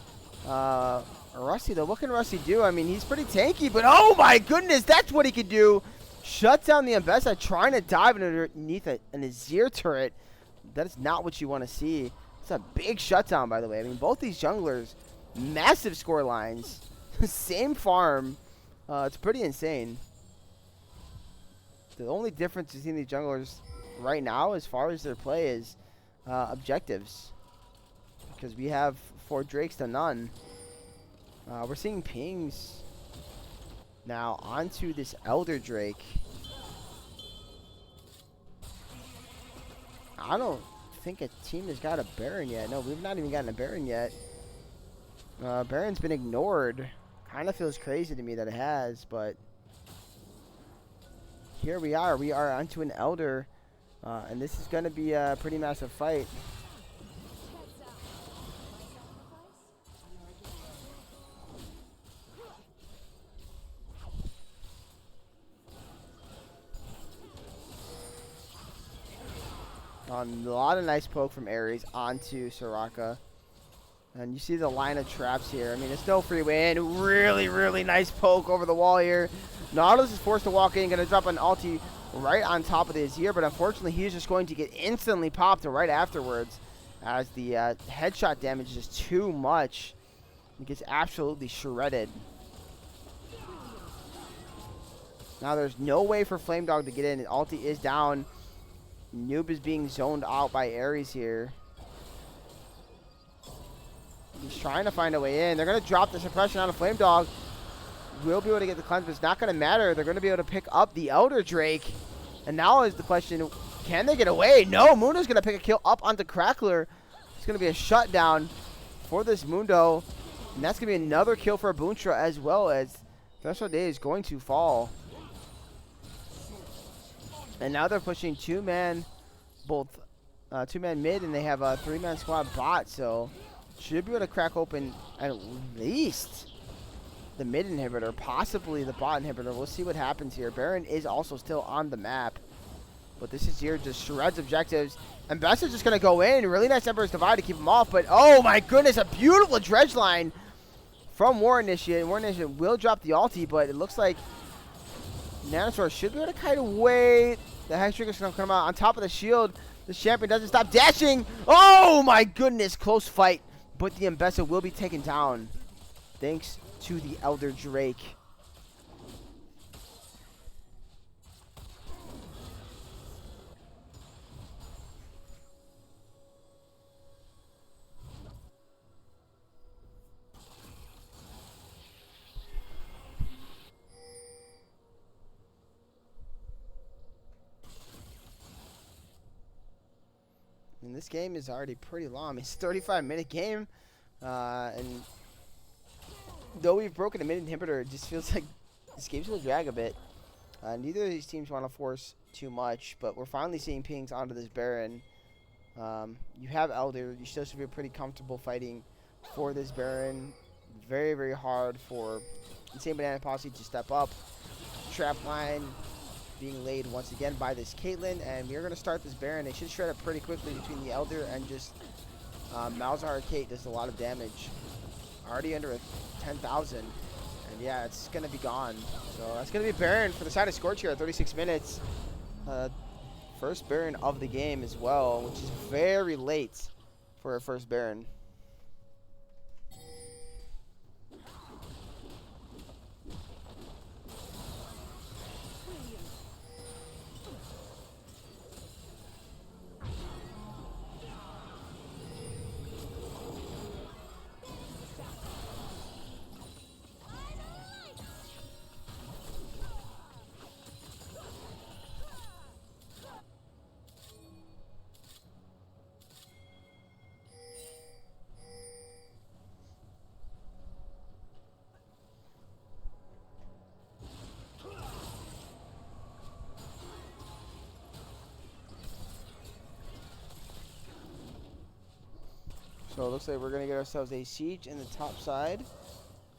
Rusty, though, what can Rusty do? I mean, he's pretty tanky, but oh my goodness, that's what he could do. Shut down the Mbessa, trying to dive underneath an Azir turret. That is not what you want to see. It's a big shutdown, by the way. I mean, both these junglers, massive score lines, same farm. It's pretty insane. The only difference between these junglers right now, as far as their play, is objectives. Because we have 4 Drakes to none. We're seeing pings now onto this Elder Drake. I don't think a team has got a Baron yet. No, we've not even gotten a Baron yet. Baron's been ignored. Kind of feels crazy to me that it has, but here we are. We are onto an Elder, and this is going to be a pretty massive fight. A lot of nice poke from Ares onto Soraka. And you see the line of traps here. I mean, it's no free win. Really, really nice poke over the wall here. Nautilus is forced to walk in. Going to drop an ulti right on top of the Azir. But unfortunately, he's just going to get instantly popped right afterwards. As the headshot damage is just too much. He gets absolutely shredded. Now there's no way for Flame Dog to get in. Ulti is down. Noob is being zoned out by Ares here. He's trying to find a way in. They're going to drop the suppression on a Flame Dog. Will be able to get the cleanse, but it's not going to matter. They're going to be able to pick up the Elder Drake. And now is the question, can they get away? No, Mundo's going to pick a kill up onto Crackler. It's going to be a shutdown for this Mundo. And that's going to be another kill for Boontra as well, as Threshold Day is going to fall. And now they're pushing two-man, both two-man mid, and they have a three-man squad bot, so should be able to crack open at least the mid inhibitor, possibly the bot inhibitor. We'll see what happens here. Baron is also still on the map, but this is here just shreds objectives. And Best is just going to go in. Really nice Emperor's Divide to keep him off, but oh my goodness, a beautiful dredge line from War Initiate. War Initiate will drop the ulti, but it looks like Nanosaur should be able to kite away. The Hex Trigger's going to come out on top of the shield. The champion doesn't stop dashing. Oh my goodness, close fight. But the Mbessa will be taken down thanks to the Elder Drake. And this game is already pretty long. It's a 35-minute game. And though we've broken a mid inhibitor, it just feels like this game's going to drag a bit. Neither of these teams want to force too much, but we're finally seeing pings onto this Baron. You have Elder. You still should be pretty comfortable fighting for this Baron. Very, very hard for Insane Banana Posse to step up. Trap line being laid once again by this Caitlyn, and we're going to start this Baron. They should shred it pretty quickly between the Elder and just Malzahar Kate does a lot of damage. Already under 10,000, and yeah, it's going to be gone. So that's going to be Baron for the side of Scorch here at 36 minutes. First Baron of the game as well, which is very late for a first Baron. So it looks like we're going to get ourselves a siege in the top side.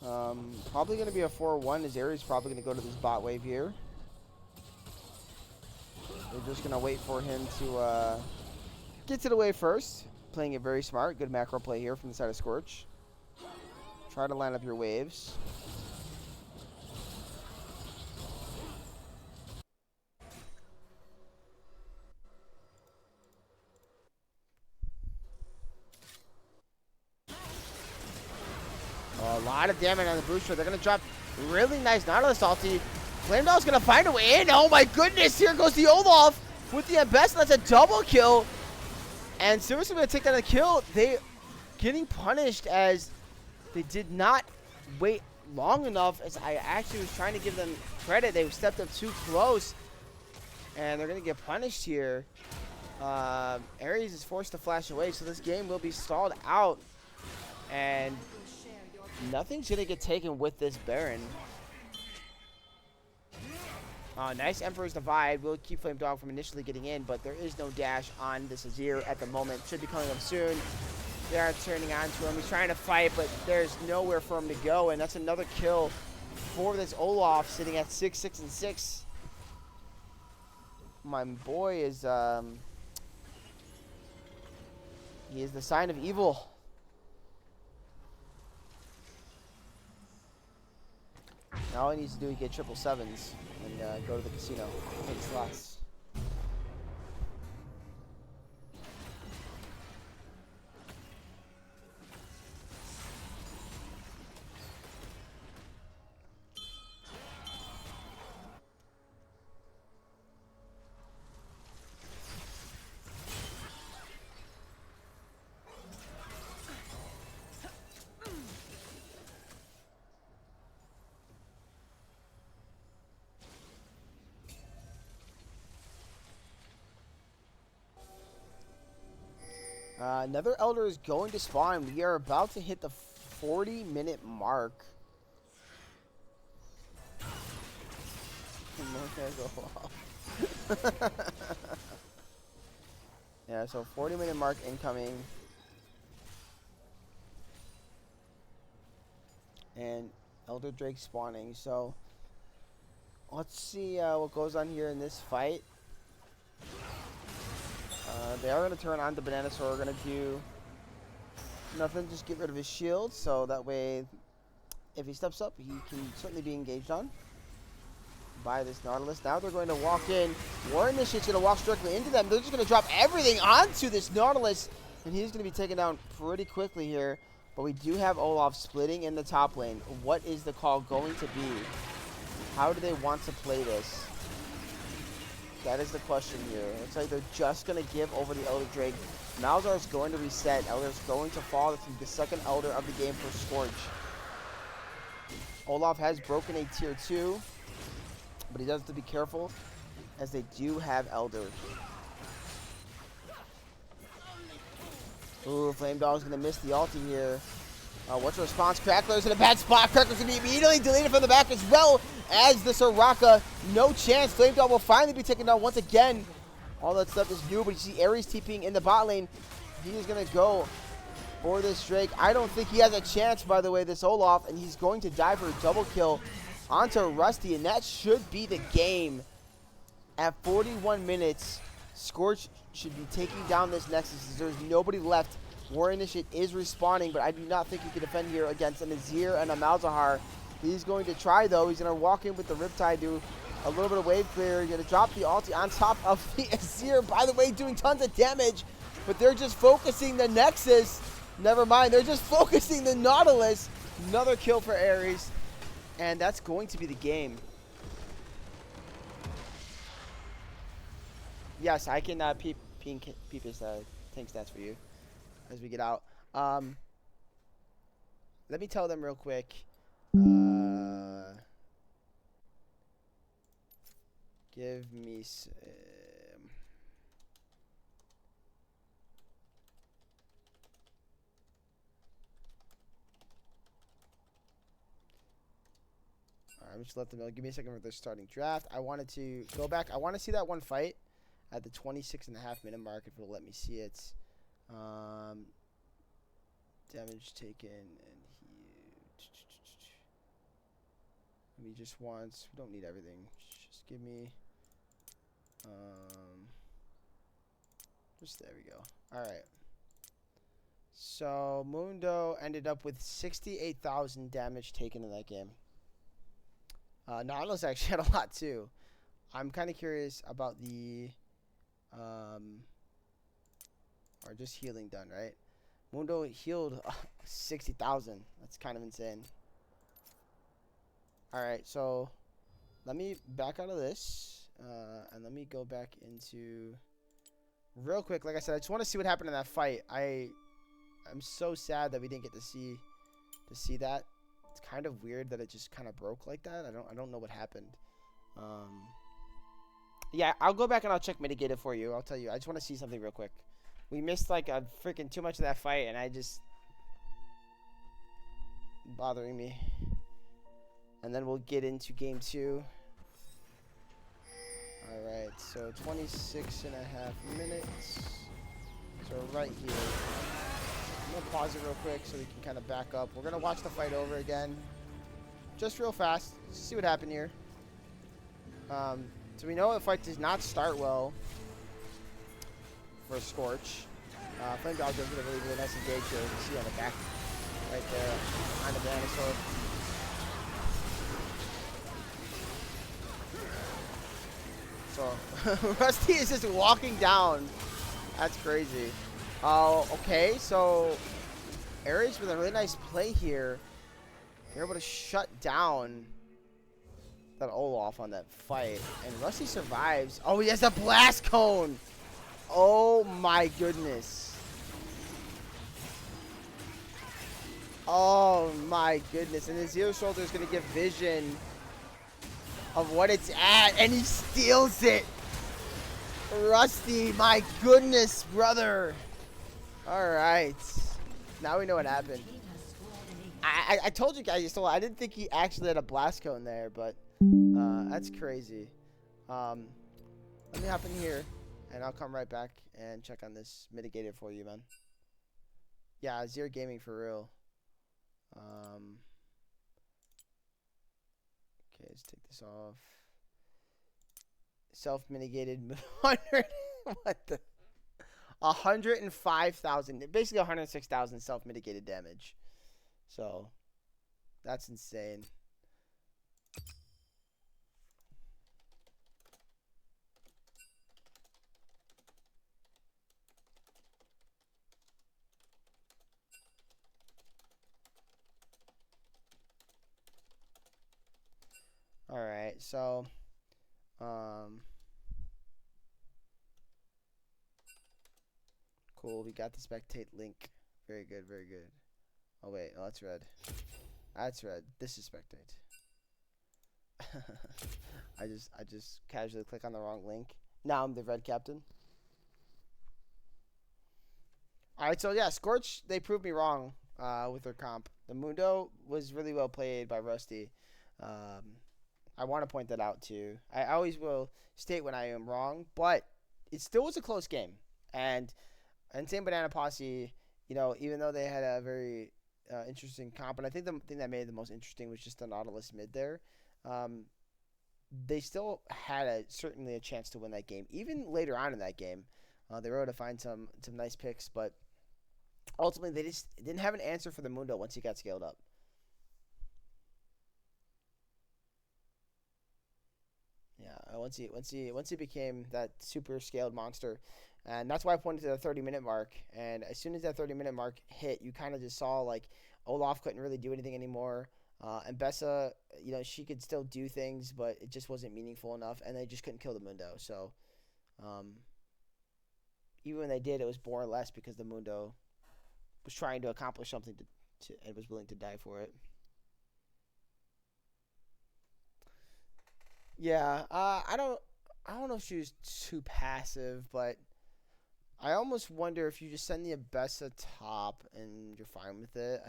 Probably going to be a 4-1 as Ares probably going to go to this bot wave here. We're just going to wait for him to get to the wave first. Playing it very smart. Good macro play here from the side of Scorch. Try to line up your waves. A lot of damage on the booster. They're going to drop really nice Nautilus ulti. Flame Dog's going to find a way in. Oh my goodness, here goes the Olaf with the best. That's a double kill. And seriously, going to take down a kill. They getting punished as they did not wait long enough, as I actually was trying to give them credit. They stepped up too close, and they're going to get punished here. Ares is forced to flash away, so this game will be stalled out. And nothing's going to get taken with this Baron. Nice Emperor's Divide. Will keep Flame Dog from initially getting in, but there is no dash on this Azir at the moment. Should be coming up soon. They are turning on to him. He's trying to fight, but there's nowhere for him to go, and that's another kill for this Olaf, sitting at 6, 6, and 6. My boy is, he is the sign of evil. Now all he needs to do is get 777s and go to the casino, take slots. Another Elder is going to spawn. We are about to hit the 40-minute mark. Yeah, so 40-minute mark incoming. And Elder Drake spawning. So let's see what goes on here in this fight. They are going to turn on the Banana Sword. We're going to do nothing, just get rid of his shield. So that way, if he steps up, he can certainly be engaged on by this Nautilus. Now they're going to walk in. War Initiate's going to walk directly into them. They're just going to drop everything onto this Nautilus. And he's going to be taken down pretty quickly here. But we do have Olaf splitting in the top lane. What is the call going to be? How do they want to play this? That is the question here. Looks like they're just going to give over the Elder Drake. Malzar is going to reset. Elder's going to fall. This is the second Elder of the game for Scorch. Olaf has broken a tier 2. But he does have to be careful, as they do have Elder. Ooh, Flame Dog's going to miss the ulti here. What's the response? Crackler's in a bad spot. Crackler's going to be immediately deleted from the back as well as the Soraka. No chance. Flame Dog will finally be taken down once again. All that's left is new, but you see Ares TPing in the bot lane. He is going to go for this Drake. I don't think he has a chance, by the way, this Olaf, and he's going to die for a double kill onto Rusty, and that should be the game. At 41 minutes, Scorch should be taking down this Nexus. There's nobody left. War Initiate is respawning, but I do not think he can defend here against an Azir and a Malzahar. He's going to try, though. He's going to walk in with the Riptide, do a little bit of wave clear. He's going to drop the ulti on top of the Azir, by the way, doing tons of damage, but they're just focusing the Nexus. Never mind, they're just focusing the Nautilus. Another kill for Ares, and that's going to be the game. Yes, I can peep his tank stats for you as we get out. Let me tell them real quick. Give me some. I'm just let them know. Give me a second for their starting draft. I wanted to go back. I want to see that one fight at the 26.5-minute mark if it'll let me see it. Damage taken, and he just wants. We don't need everything. Just give me. Just there we go. All right. So Mundo ended up with 68,000 damage taken in that game. Nautilus actually had a lot too. I'm kind of curious about the or just healing done, right? Mundo healed 60,000. That's kind of insane. Alright, so let me back out of this and let me go back into real quick. Like I said, I just want to see what happened in that fight. I'm so sad that we didn't get to see that. It's kind of weird that it just kind of broke like that. I don't know what happened. Yeah, I'll go back and I'll check mitigated for you. I'll tell you. I just want to see something real quick. We missed like a freaking too much of that fight, and I just bothering me. And then we'll get into game 2. All right, so 26.5 minutes. So right here. I'm gonna pause it real quick so we can kind of back up. We're gonna watch the fight over again, just real fast. See what happened here. So we know the fight does not start well for Scorch. Flame Dog does get a really nice engage here. You can see on the back, right there, behind the Banana Sword. So Rusty is just walking down. That's crazy. Oh, okay. So Ares with a really nice play here. They're able to shut down that Olaf on that fight, and Rusty survives. Oh, he has a blast cone. Oh my goodness. Oh my goodness. And the Zero Shoulder is going to give vision of what it's at, and he steals it. Rusty, my goodness, brother. All right. Now we know what happened. Team has scored an ace. I told you guys, so I didn't think he actually had a blast cone there, but that's crazy. Let me hop in here, and I'll come right back and check on this mitigated for you, man. Yeah, Zero Gaming for real. Okay, let's take this off. Self-mitigated 100. What the? 105,000, basically 106,000 self-mitigated damage. So, that's insane. All right, so, cool. We got the spectate link. Very good, very good. Oh wait, oh that's red. That's red. This is spectate. I just casually click on the wrong link. Now I'm the red captain. All right, so yeah, Scorch, they proved me wrong with their comp. The Mundo was really well played by Rusty. I want to point that out too. I always will state when I am wrong, but it still was a close game. And Insane Banana Posse, you know, even though they had a very interesting comp, and I think the thing that made it the most interesting was just the Nautilus mid there. They still had certainly a chance to win that game. Even later on in that game, they were able to find some nice picks, but ultimately they just didn't have an answer for the Mundo once he got scaled up. Yeah, once he became that super scaled monster, and that's why I pointed to the 30-minute mark. And as soon as that 30-minute mark hit, you kind of just saw like Olaf couldn't really do anything anymore, and Bessa, you know, she could still do things, but it just wasn't meaningful enough, and they just couldn't kill the Mundo. So, even when they did, it was more or less because the Mundo was trying to accomplish something and was willing to die for it. Yeah, I don't know if she was too passive, but I almost wonder if you just send the Abessa top and you're fine with it.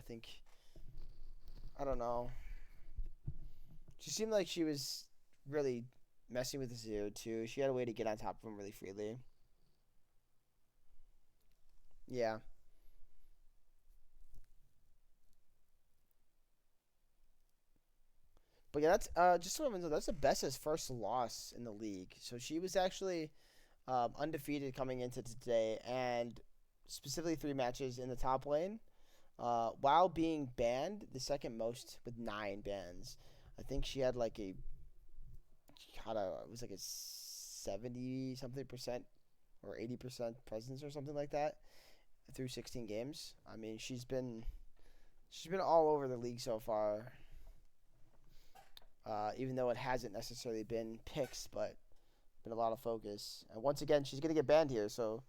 I don't know. She seemed like she was really messing with the Zero too. She had a way to get on top of him really freely. Yeah. But yeah, that's just so everyone knows, that's Abessa's first loss in the league. So she was actually undefeated coming into today, and specifically 3 matches in the top lane, while being banned the second most with 9 bans. I think she had like it was like a 70 something percent or 80% presence or something like that through 16 games. I mean, she's been all over the league so far. Even though it hasn't necessarily been picks, but been a lot of focus. And once again, she's going to get banned here, so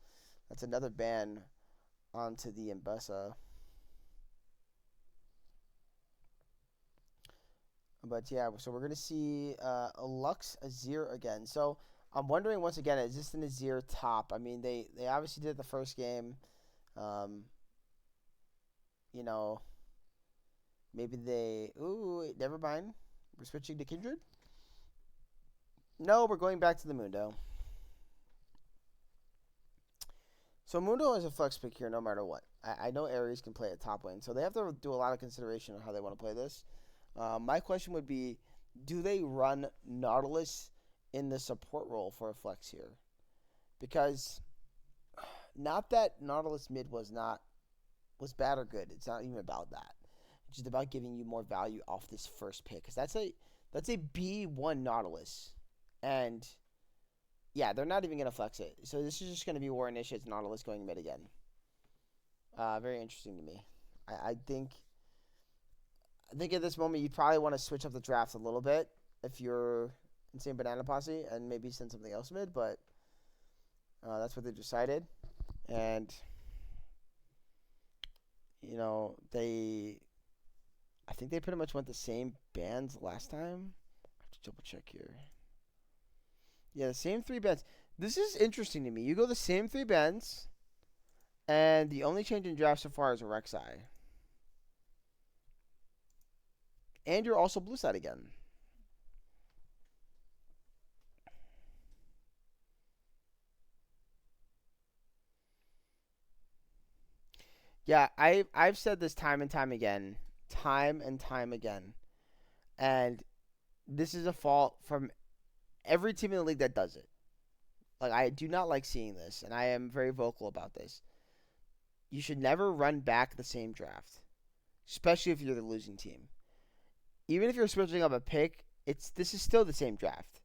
that's another ban onto the Mbessa. But yeah, so we're going to see a Lux Azir again. So I'm wondering once again, is this an Azir top? I mean, they obviously did it the first game. You know, maybe they... Ooh, never mind. We're switching to Kindred? No, we're going back to the Mundo. So Mundo is a flex pick here no matter what. I know Ares can play at top lane, so they have to do a lot of consideration on how they want to play this. My question would be, do they run Nautilus in the support role for a flex here? Because not that Nautilus mid was bad or good. It's not even about that. It's just about giving you more value off this first pick. Because that's a B1 Nautilus. And, yeah, they're not even going to flex it. So this is just going to be War Initiates Nautilus going mid again. Very interesting to me. I think at this moment you'd probably want to switch up the draft a little bit if you're Insane Banana Posse and maybe send something else mid. But that's what they decided. And, you know, I think they pretty much went the same bands last time. I have to double check here. Yeah, the same 3 bands. This is interesting to me. You go the same 3 bands, And the only change in draft so far is Rek'Sai. And you're also blue side again. Yeah, I've said this time and time again. Time and time again. And this is a fault from every team in the league that does it. Like, I do not like seeing this, and I am very vocal about this. You should never run back the same draft, especially if you're the losing team. Even if you're switching up a pick, this is still the same draft.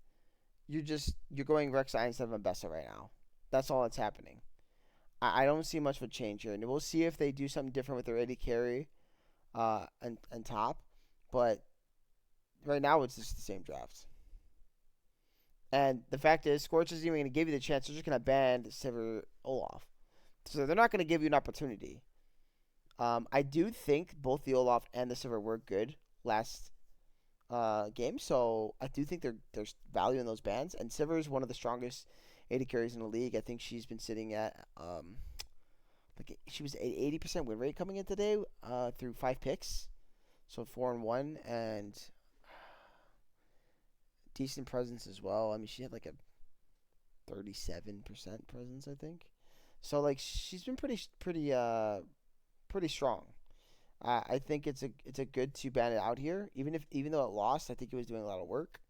You're going Rek'Sai instead of Mbessa right now. That's all that's happening. I don't see much of a change here, and we'll see if they do something different with their AD carry, and top. But right now, it's just the same draft. And the fact is, Scorch isn't even going to give you the chance. They're just going to ban Sivir Olaf. So they're not going to give you an opportunity. I do think both the Olaf and the Sivir were good last game. So I do think there's value in those bans. And Sivir is one of the strongest AD carries in the league. I think she's been sitting at she was at 80% win rate coming in today through 5 picks. So 4-1 and decent presence as well. I mean, she had like a 37% presence, I think. So like she's been pretty strong. I think it's a good to ban it out here, even though it lost. I think it was doing a lot of work.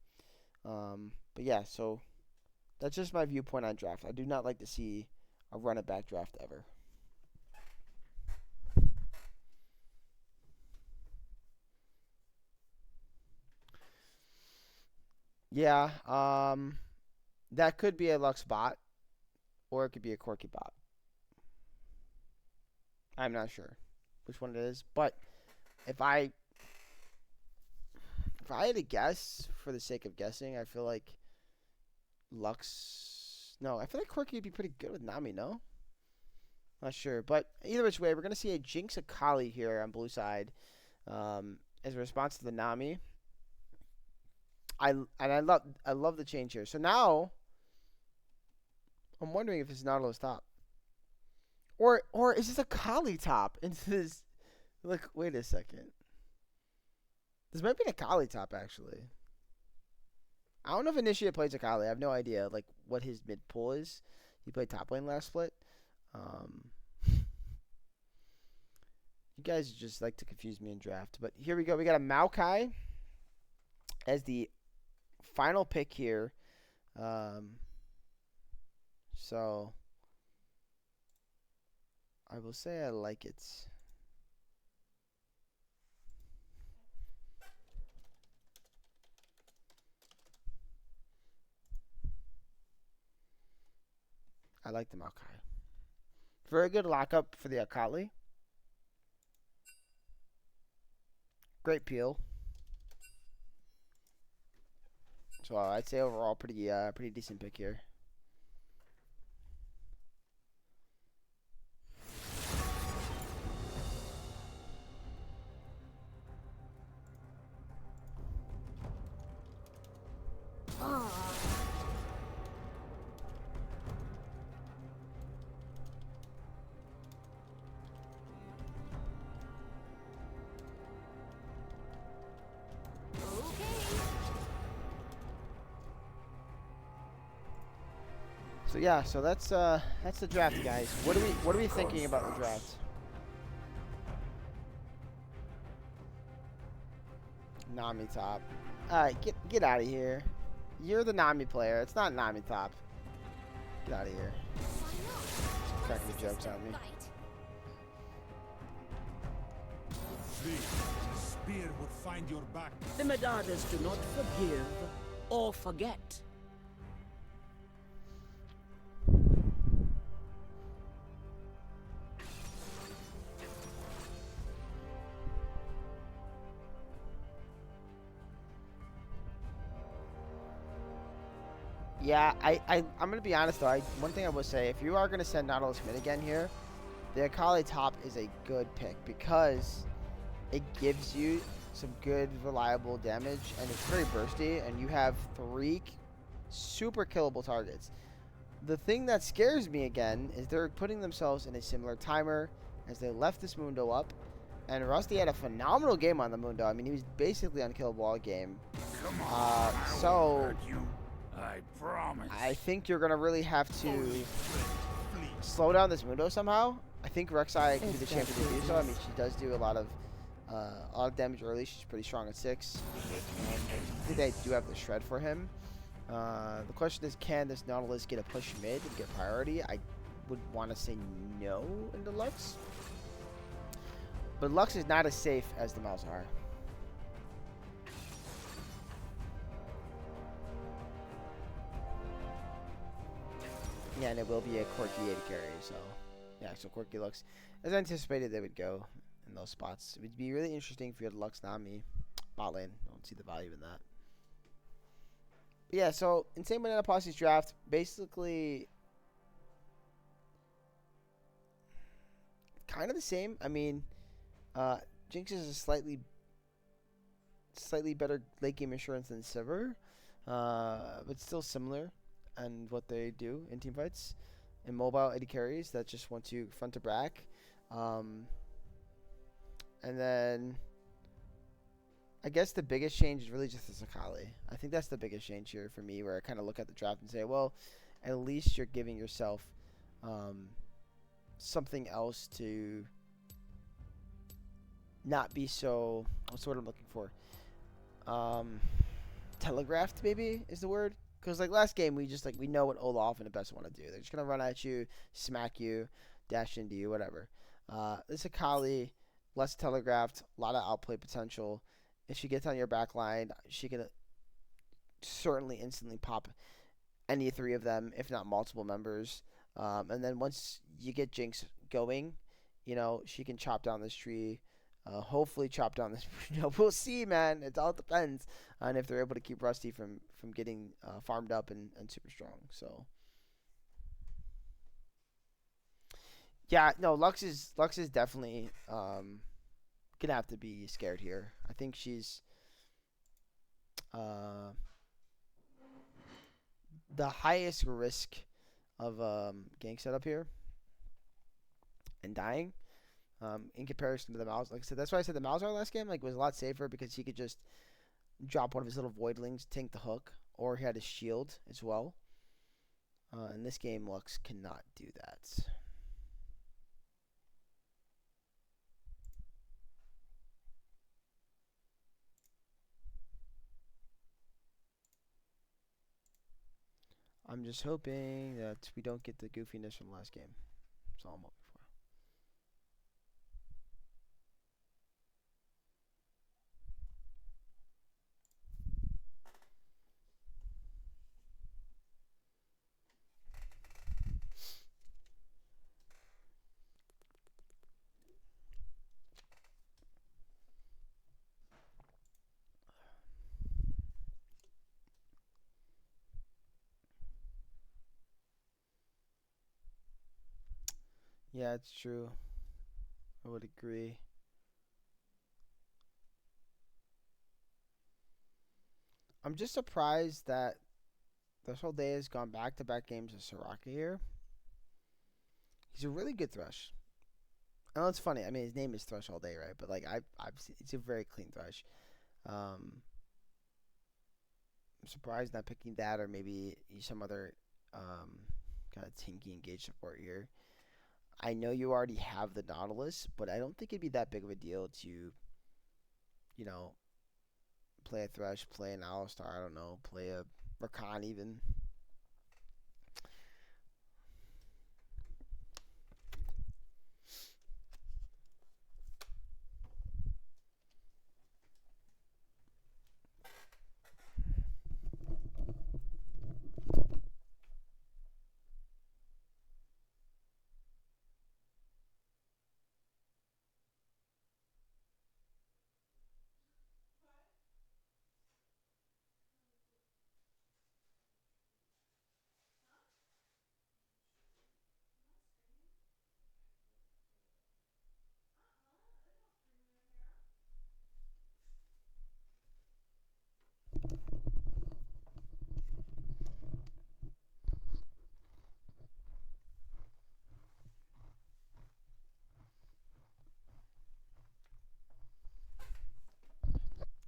But yeah, so that's just my viewpoint on draft. I do not like to see a run it back draft ever. Yeah, that could be a Lux bot, or it could be a Corki bot. I'm not sure which one it is, but if I had to guess for the sake of guessing, I feel like Lux. No, I feel like Corki would be pretty good with Nami. No, not sure, but either which way, we're gonna see a Jinx Akali here on blue side, as a response to the Nami. I love the change here. So now I'm wondering if it's Nautilus top. Or is this a Kali top into this? Like, wait a second. This might be a Kali top, actually. I don't know if Initiate plays a Kali. I have no idea, like, what his mid pull is. He played top lane last split. You guys just like to confuse me in draft. But here we go. We got a Maokai as the final pick here. So I will say I like it. I like the Maokai. Very good lockup for the Akali. Great peel. So I'd say overall pretty decent pick here. So yeah, so that's the draft, guys. What are we thinking about the draft? Nami top. Alright, get out of here. You're the Nami player. It's not Nami top. Get out of here. Cracking the jokes on me. Flee. The spear would find your back. The Medadas do not forgive or forget. Yeah, I'm gonna be honest though. One thing I will say, if you are gonna send Nautilus mid again here, the Akali top is a good pick because it gives you some good reliable damage and it's very bursty and you have 3 super killable targets. the thing that scares me again is they're putting themselves in a similar timer as they left this Mundo up. And Rusty had a phenomenal game on the Mundo. I mean, he was basically unkillable all game. Come on, I So won't hurt you. I promise. I think you're gonna really have to Flee. slow down this Mundo somehow. I think Rek'Sai can be the champion to do so. I mean, she does do a lot of damage early. She's pretty strong at 6. I think they do have the shred for him. The question is, can this Nautilus get a push mid and get priority? I would want to say no into Lux. But Lux is not as safe as the Malzahar. Yeah, and it will be a quirky 80 carry, so yeah, so quirky Lux. As anticipated, they would go in those spots. It would be really interesting if you had Lux Nami bot lane. Don't see the value in that. But yeah, so Insane Banana Posse's draft, basically kind of the same. I mean, Jinx is a slightly better late game insurance than Sivir, but still similar and what they do in team fights. In mobile 80 carries that just want to front to back. And then I guess the biggest change is really just the Sakali. I think that's the biggest change here for me, where I kind of look at the draft and say, well, at least you're giving yourself something else to not be so, what's the word I'm looking for? Telegraphed, maybe, is the word. Because, like, last game, we know what Olaf and the best want to do. They're just going to run at you, smack you, dash into you, whatever. This Akali, less telegraphed, a lot of outplay potential. If she gets on your back line, she can certainly instantly pop any 3 of them, if not multiple members. And then once you get Jinx going, you know, she can chop down this tree. Hopefully chop down this. We'll see, man. It all depends on if they're able to keep Rusty from getting farmed up and super strong. So yeah, no, Lux is definitely gonna have to be scared here. I think she's the highest risk of gank setup here and dying. In comparison to the Mouse. Like I said, that's why I said the Malzahar last game was a lot safer, because he could just drop one of his little voidlings, tank the hook, or he had his shield as well. In this game, Lux cannot do that. I'm just hoping that we don't get the goofiness from last game. That's all I'm hoping for. Yeah, it's true. I would agree. I'm just surprised that this whole day has gone back-to-back games of Soraka here. He's a really good Thresh. I know it's funny. I mean, his name is Thresh all day, right? But like, I've seen, it's a very clean Thresh. I'm surprised not picking that, or maybe some other kind of tanky engaged support here. I know you already have the Nautilus, but I don't think it'd be that big of a deal to, you know, play a Thresh, play an Alistar, I don't know, play a Rakan even.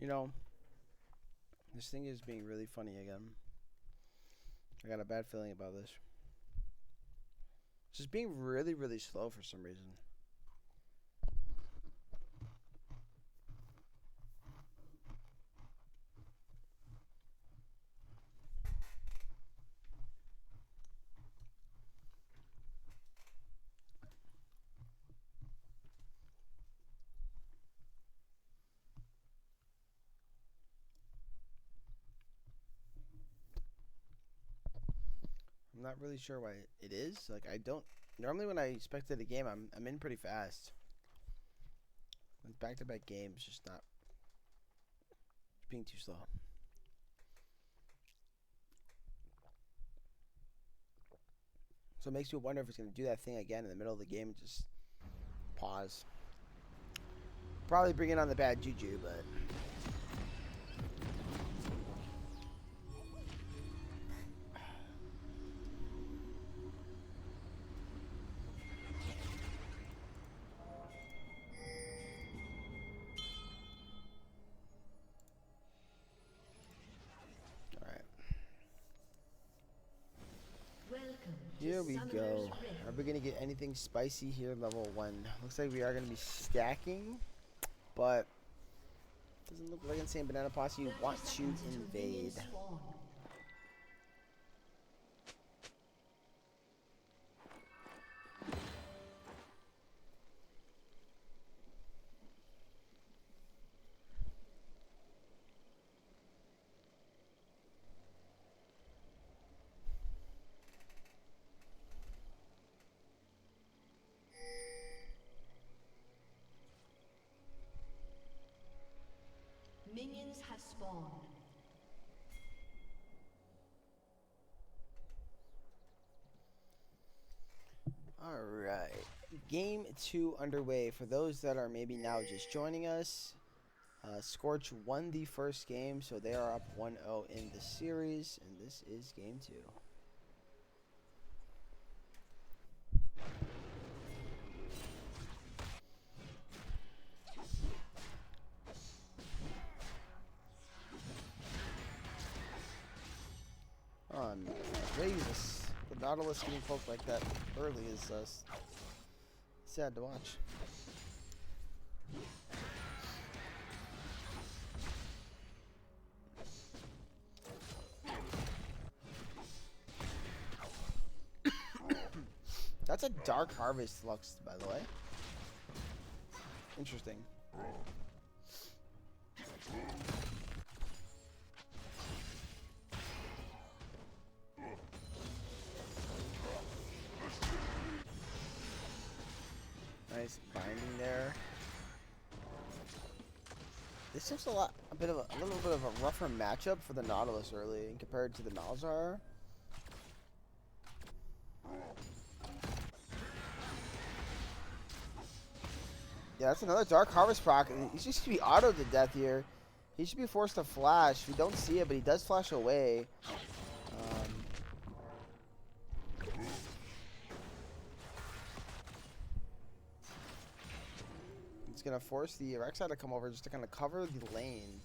You know, this thing is being really funny again. I got a bad feeling about this. It's just being really, really slow for some reason. I'm not really sure why it is. Like, I don't. Normally, when I spectate a game, I'm in pretty fast. With back-to-back games, just not being too slow. So it makes me wonder if it's going to do that thing again in the middle of the game and just pause. Probably bringing on the bad juju, but. Here we go. Are we going to get anything spicy here, level 1? Looks like we are going to be stacking, but doesn't look like Insane Banana Posse want to invade. Minions have spawned. Alright, game 2 underway. For those that are maybe now just joining us, Scorch won the first game, so they are up 1-0 in the series, and this is game 2. Jesus, the Nautilus getting poked like that early is sad to watch. That's a Dark Harvest Lux, by the way. Interesting. Nice binding there. This seems a little bit of a rougher matchup for the Nautilus early compared to the Malzahar. Yeah, that's another Dark Harvest proc. He should be autoed to death here. He should be forced to flash. We don't see it, but he does flash away. He's going to force the Rek'Sai to come over just to kind of cover the lane.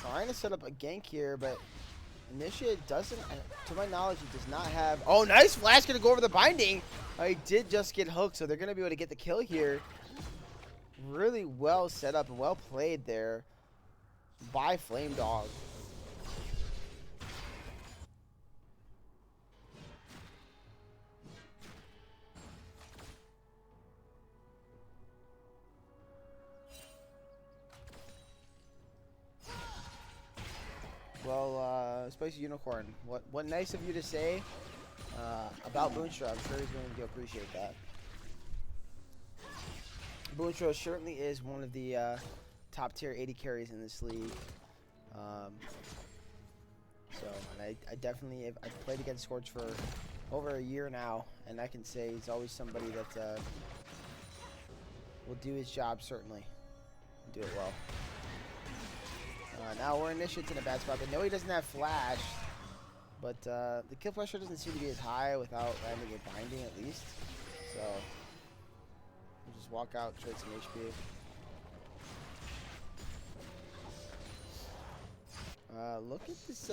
Trying to set up a gank here, but Initiate doesn't, to my knowledge, he does not have... Oh, nice flash, going to go over the binding. He did just get hooked, so they're going to be able to get the kill here. Really well set up and well played there by Flame Dog. Well, Spicy Unicorn, what nice of you to say about Boonstra. I'm sure he's going to appreciate that. Boonstra certainly is one of the top tier 80 carries in this league. And I definitely I've played against Scorch for over a year now, and I can say he's always somebody that will do his job certainly, and do it well. Now we're Initiate's in a bad spot. They know he doesn't have flash. But the kill pressure doesn't seem to be as high without landing a binding at least. So we'll just walk out, trade some HP. Look at this.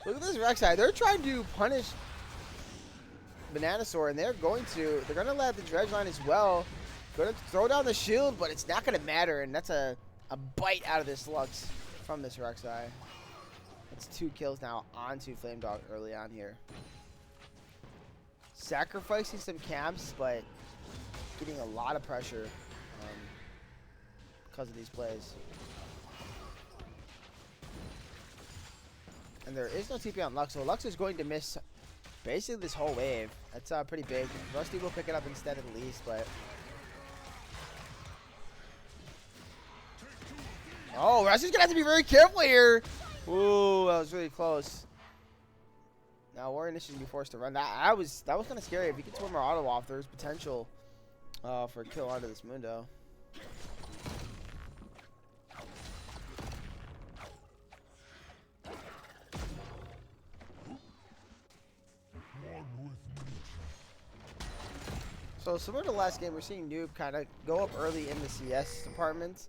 Look at this Rek'Sai. They're trying to punish Bananasaur, and they're gonna let the dredge line as well. Gonna throw down the shield, but it's not gonna matter, and that's a bite out of this Lux from this Rek'Sai. That's 2 kills now onto Flame Dog early on here. Sacrificing some camps, but getting a lot of pressure because of these plays. And there is no TP on Lux, so Lux is going to miss basically this whole wave. That's pretty big. Rusty will pick it up instead at least, but... Oh, Rusty's going to have to be very careful here. Ooh, that was really close. Now Warrior Initiative be forced to run. That was kind of scary. If he gets one more auto off, there's potential for a kill onto this Mundo. So similar to last game, we're seeing Noob kind of go up early in the CS department.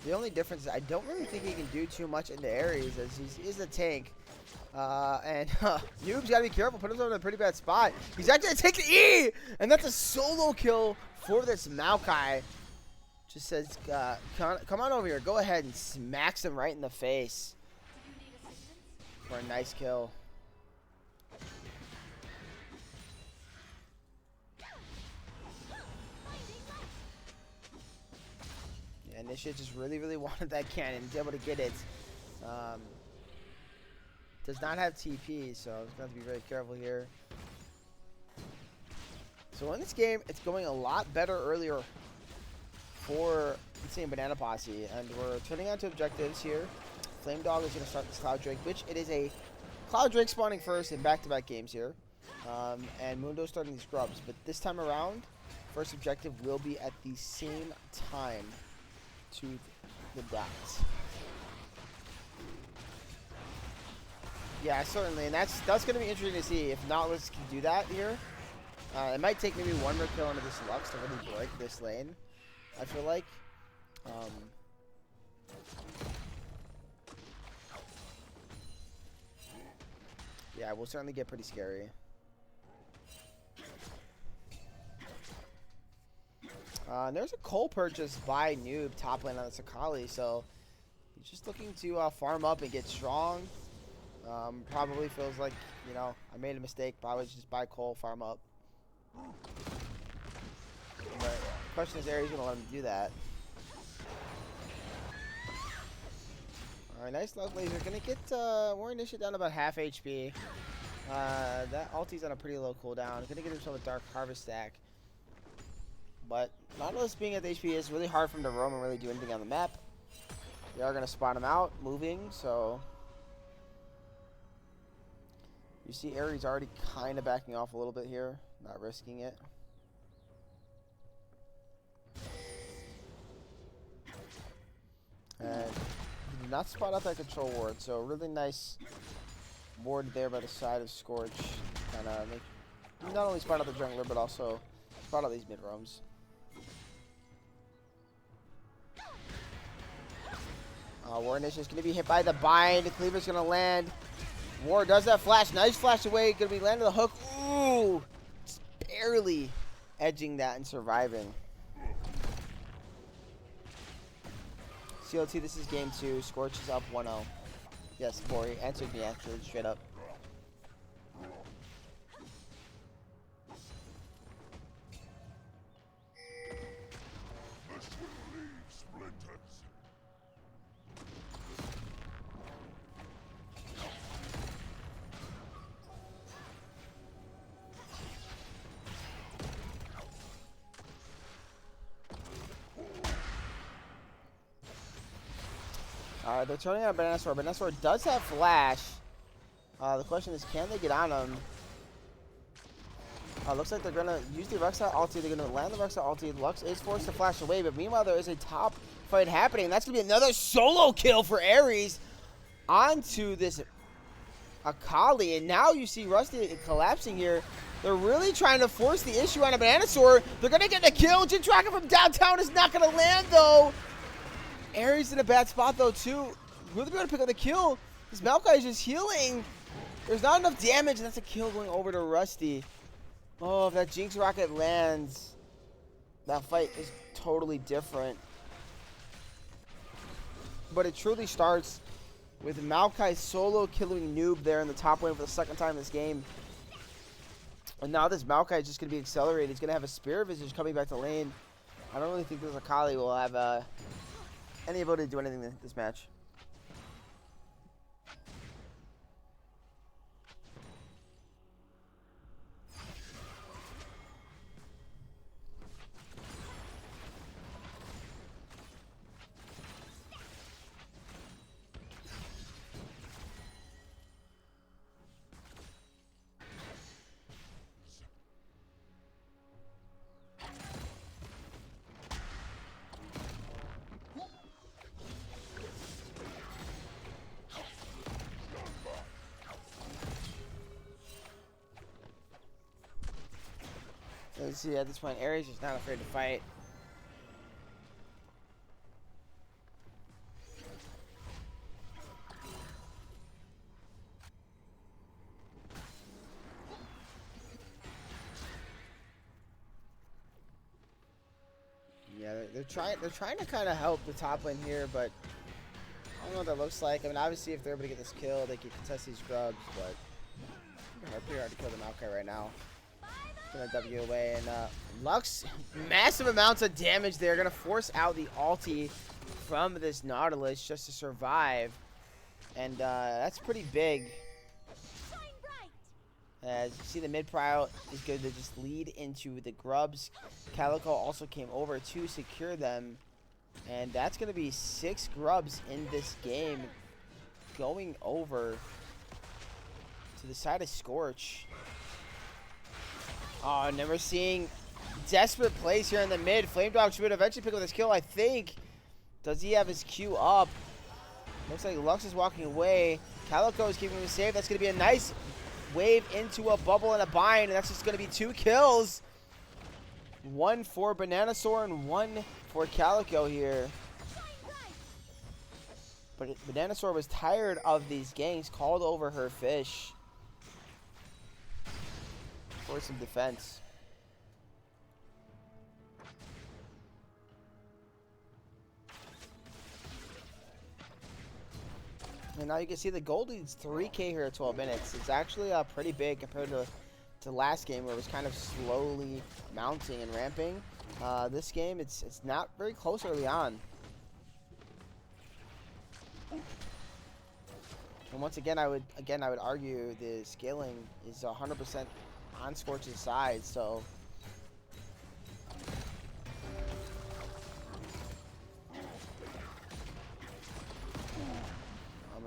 The only difference is I don't really think he can do too much into Ares as he is a tank. And Noob's got to be careful, put himself in a pretty bad spot. He's actually going to take the E! And that's a solo kill for this Maokai. Just says, come on over here, go ahead, and smacks him right in the face for a nice kill. And this shit just really wanted that cannon. He's able to get it. Does not have TP, so he's going to have to be very careful here. So in this game, it's going a lot better earlier for Insane Banana Posse. And we're turning on to objectives here. Flame Dog is going to start this Cloud Drake, which it is a Cloud Drake spawning first in back-to-back games here. And Mundo's starting these scrubs. But this time around, first objective will be at the same time to the dots. Yeah, certainly, and that's going to be interesting to see if Nautilus can do that here. It might take maybe one more kill into this Lux to really break this lane, I feel like. Yeah, we'll certainly get pretty scary. And there's a coal purchase by Noob top lane on the Sakali, so he's just looking to farm up and get strong. Probably feels like, you know, I made a mistake. Probably just buy coal, farm up. But the question is, Ares going to let him do that? Alright, nice love laser. Going to get Warrior Initiative down to about half HP. That ulti's on a pretty low cooldown. Going to get himself a Dark Harvest stack. But Nautilus being at the HP is really hard for him to roam and really do anything on the map. They are going to spawn him out, moving, so... You see Ares already kind of backing off a little bit here, not risking it. And he did not spot out that control ward, so really nice ward there by the side of Scorch. Kind of not only spot out the jungler, but also spot out these mid roams. Warrior Initiative is going to be hit by the bind. Cleaver's going to land. War does that flash. Nice flash away. Going to be landing the hook. Ooh! Just barely edging that and surviving. CLT, this is game 2. Scorch is up 1-0. Yes, Bori answered me actually, straight up. Alright, they're turning on Bananasaur. Bananasaur does have flash. The question is, can they get on him? Looks like they're going to use the Rek'Sai ulti. They're going to land the Rek'Sai ulti. Lux is forced to flash away, but meanwhile there is a top fight happening. That's going to be another solo kill for Ares onto this Akali, and now you see Rusty collapsing here. They're really trying to force the issue on a Bananasaur. They're going to get the kill. Jin Dragon from downtown is not going to land, though. Ares in a bad spot, though, too. Really going to pick up the kill. This Maokai is just healing. There's not enough damage, and that's a kill going over to Rusty. Oh, if that Jinx Rocket lands, that fight is totally different. But it truly starts with Maokai solo killing Noob there in the top lane for the second time in this game. And now this Maokai is just going to be accelerated. He's going to have a Spirit Visage coming back to lane. I don't really think this Akali will have any ability to do anything in this match. Let's see, at this point, Ares is not afraid to fight. Yeah, they're trying to kind of help the top lane here, but I don't know what that looks like. I mean, obviously, if they're able to get this kill, they can contest these grubs, but it's pretty hard to kill the Maokai right now. Gonna W away, and Lux, massive amounts of damage there. Gonna force out the ulti from this Nautilus just to survive, and that's pretty big. As you see, the mid prio is good to just lead into the grubs. Calico also came over to secure them, and that's gonna be 6 grubs in this game going over to the side of Scorch. Oh, never seeing desperate plays here in the mid. Flame Dog should eventually pick up this kill, I think. Does he have his Q up? Looks like Lux is walking away. Calico is keeping him safe. That's going to be a nice wave into a bubble and a bind, and that's just going to be 2 kills. 1 for Bananasaur and 1 for Calico here. But Bananasaur was tired of these ganks, called over her fish for some defense. And now you can see the gold lead's 3K here at 12 minutes. It's actually pretty big compared to last game where it was kind of slowly mounting and ramping. This game, it's not very close early on. And once again, I would argue the scaling is 100% on Scorch's side, so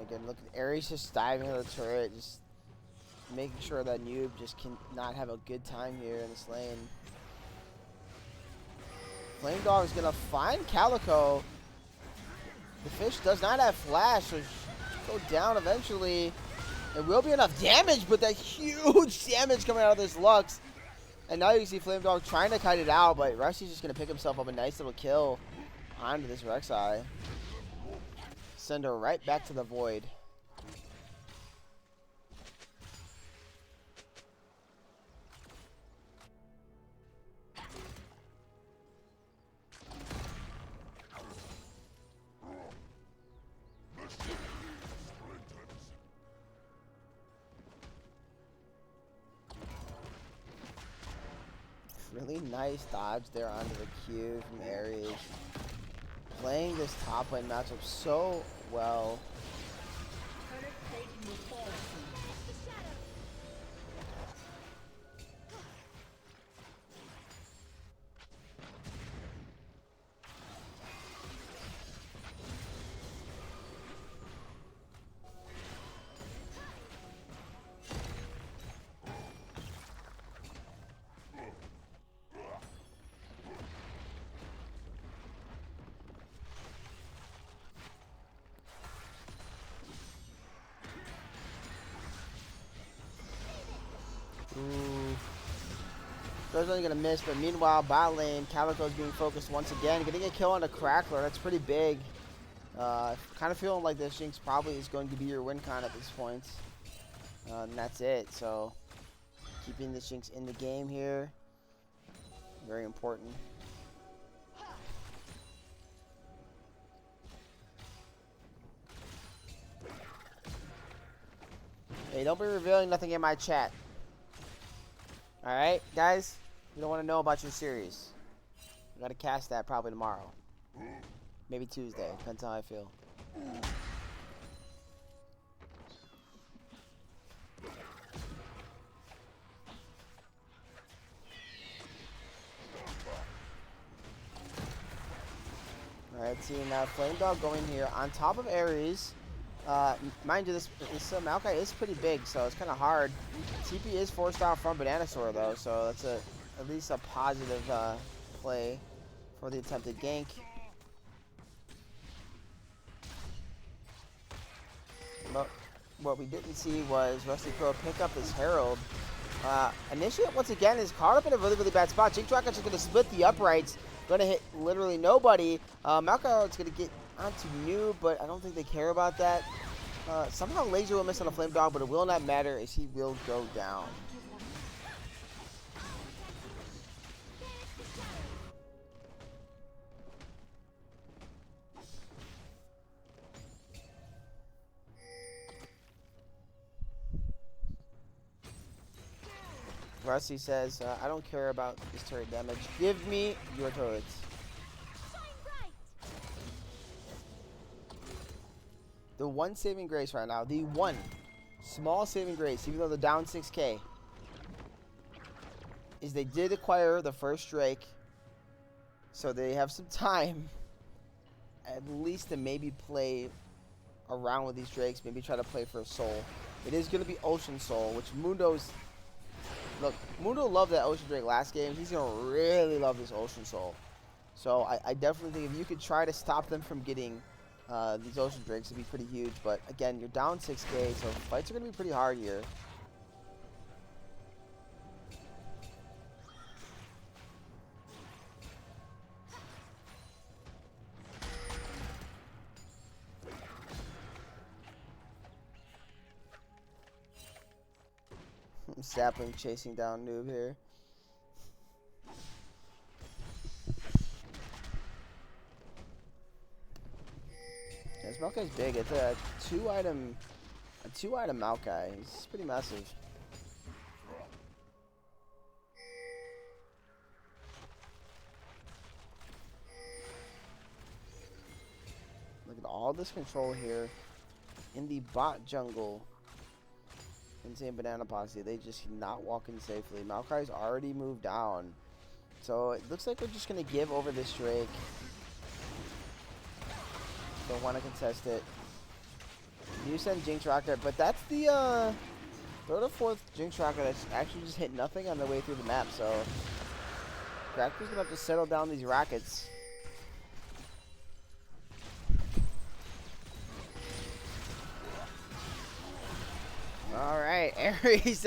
again, look at Ares just diving into the turret, just making sure that Noob just cannot have a good time here in this lane. Flame Dog is gonna find Calico. The fish does not have flash, so go down eventually. It will be enough damage, but that huge damage coming out of this Lux. And now you see Flame Dog trying to kite it out, but Rusty's just going to pick himself up a nice little kill onto this Rek'Sai. Send her right back to the void. Really nice dodge there onto the Q from Ares. Playing this top lane matchup so well. There's only gonna miss, but meanwhile, bot lane, Calico's being focused once again, getting a kill on a Crackler. That's pretty big. Kind of feeling like this Jinx probably is going to be your win con at this point. And that's it. So keeping the Jinx in the game here, very important. Hey, don't be revealing nothing in my chat. Alright, guys? We don't want to know about your series. I gotta cast that probably tomorrow. Maybe Tuesday. Depends how I feel. Alright, seeing Flame Dog going here on top of Ares. Mind you, this Maokai is pretty big, so it's kind of hard. TP is forced out from Bananasaur, though, so that's at least a positive play for the attempted gank. But what we didn't see was Rusty Crow pick up his Herald. Initiate, once again, is caught up in a really, really bad spot. Jinx Rocket's going to split the uprights. Going to hit literally nobody. Maokai is going to get onto Noob, but I don't think they care about that. Somehow Laser will miss on a Flame Dog, but it will not matter as he will go down. Rusty says, I don't care about this turret damage. Give me your turrets. Shine bright. The one saving grace right now, the one small saving grace, even though they're down 6k, is they did acquire the first Drake, so they have some time at least to maybe play around with these Drakes, maybe try to play for a soul. It is going to be Ocean Soul, which Mundo's... Look, Mundo loved that Ocean Drake last game. He's going to really love this Ocean Soul. So I definitely think if you could try to stop them from getting these Ocean Drakes, it'd be pretty huge. But again, you're down 6k, so fights are going to be pretty hard here. Sapling chasing down Noob here. This Maokai's big. It's a two-item Maokai. He's pretty massive. Look at all this control here in the bot jungle. Insane Banana Posse, they just not walking safely. Maokai's already moved down. So it looks like we're just going to give over this Drake. Don't want to contest it. You send Jinx Rocket, but that's the third or fourth Jinx Rocket that's actually just hit nothing on the way through the map. So Cracker's going to have to settle down these rockets. All right, Ares.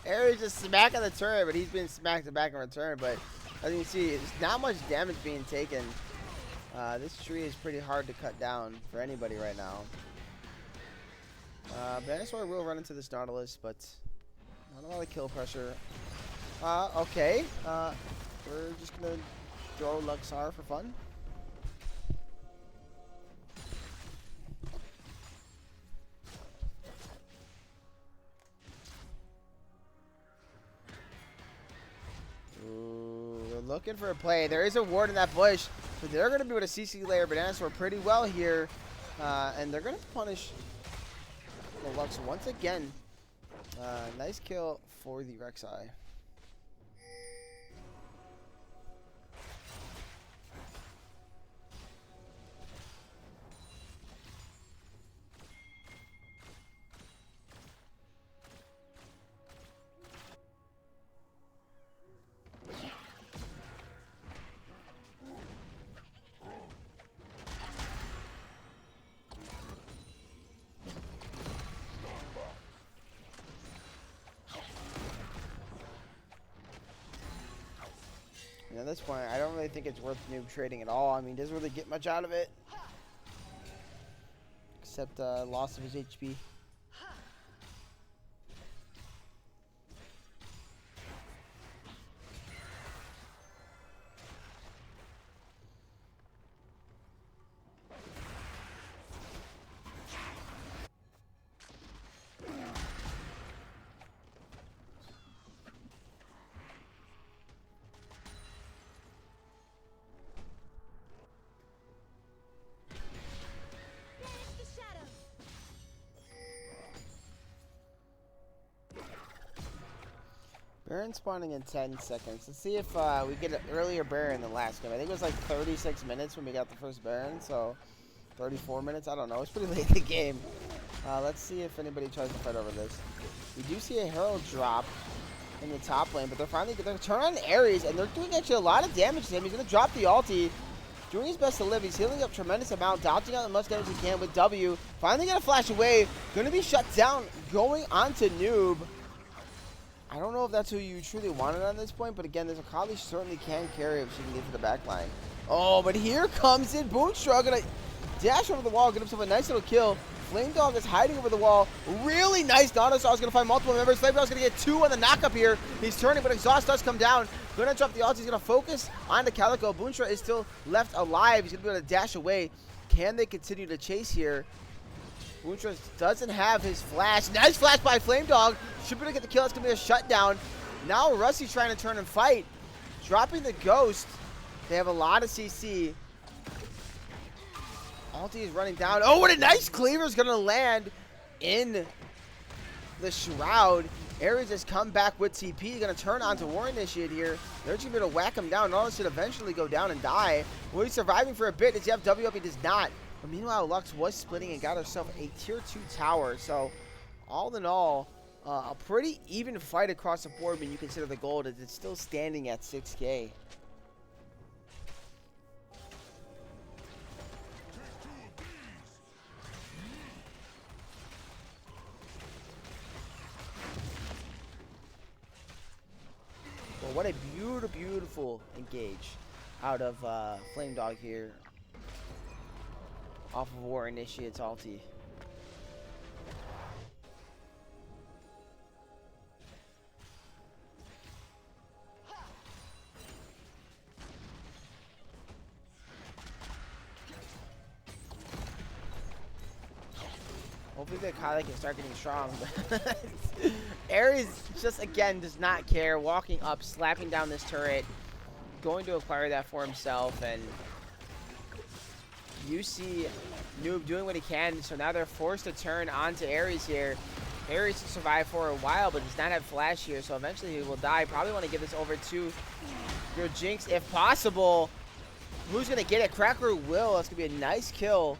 Ares just smacking the turret, but he's been smacked back in return. But as you can see, there's not much damage being taken. This tree is pretty hard to cut down for anybody right now. Venusaur will run into this Nautilus, but not a lot of kill pressure. Okay. We're just gonna throw Luxar for fun. Looking for a play. There is a ward in that bush, so they're going to be able to CC layer Bananasaur pretty well here, and they're going to punish the Lux once again. Nice kill for the Rek'Sai. this point, I don't really think it's worth noob trading at all. I mean, doesn't really get much out of it. Except loss of his HP. Banish the shadow. Baron spawning in 10 seconds. Let's see if we get an earlier Baron than last game. I think it was like 36 minutes when we got the first Baron, so 34 minutes. I don't know. It's pretty late in the game. Let's see if anybody tries to fight over this. We do see a Herald drop in the top lane, but they're going to turn on Ares, and they're doing actually a lot of damage to him. He's going to drop the ulti. Doing his best to live. He's healing up tremendous amount, dodging out as much damage as he can with W. Finally going to flash away. Going to be shut down. Going on to Noob. I don't know if that's who you truly wanted on this point, but again, this Akali certainly can carry if she can get to the back line. Oh, but here comes in Boonstra, gonna dash over the wall, get himself a nice little kill. Flame Dog is hiding over the wall. Really nice. Dinosaur is gonna find multiple members. Flame Dog's gonna get 2 on the knockup here. He's turning, but Exhaust does come down. Gonna drop the ult. He's gonna focus on the Calico. Boonstra is still left alive. He's gonna be able to dash away. Can they continue to chase here? Boonstra doesn't have his flash. Nice flash by Flame Dog. Should be able to get the kill. It's going to be a shutdown. Now Rusty's trying to turn and fight. Dropping the Ghost. They have a lot of CC. Ulti is running down. Oh, what a nice cleaver is going to land in the Shroud. Ares has come back with TP. Going to turn onto War Initiate here. They're just going to whack him down. All should eventually go down and die. Well, he's surviving for a bit. Does he have W up? He does not. But meanwhile, Lux was splitting and got herself a tier 2 tower. So, all in all, a pretty even fight across the board when you consider the gold as it's still standing at 6K. Well, what a beautiful engage out of Flame Dog here. Off of War Initiate's ulti. Hopefully the Kali can start getting strong. Ares just again does not care. Walking up, slapping down this turret, going to acquire that for himself, and you see Noob doing what he can, so now they're forced to turn onto Ares here. Ares to survive for a while, but does not have flash here, so eventually he will die. Probably want to give this over to your Jinx if possible. Who's going to get it? Cracker will. That's going to be a nice kill,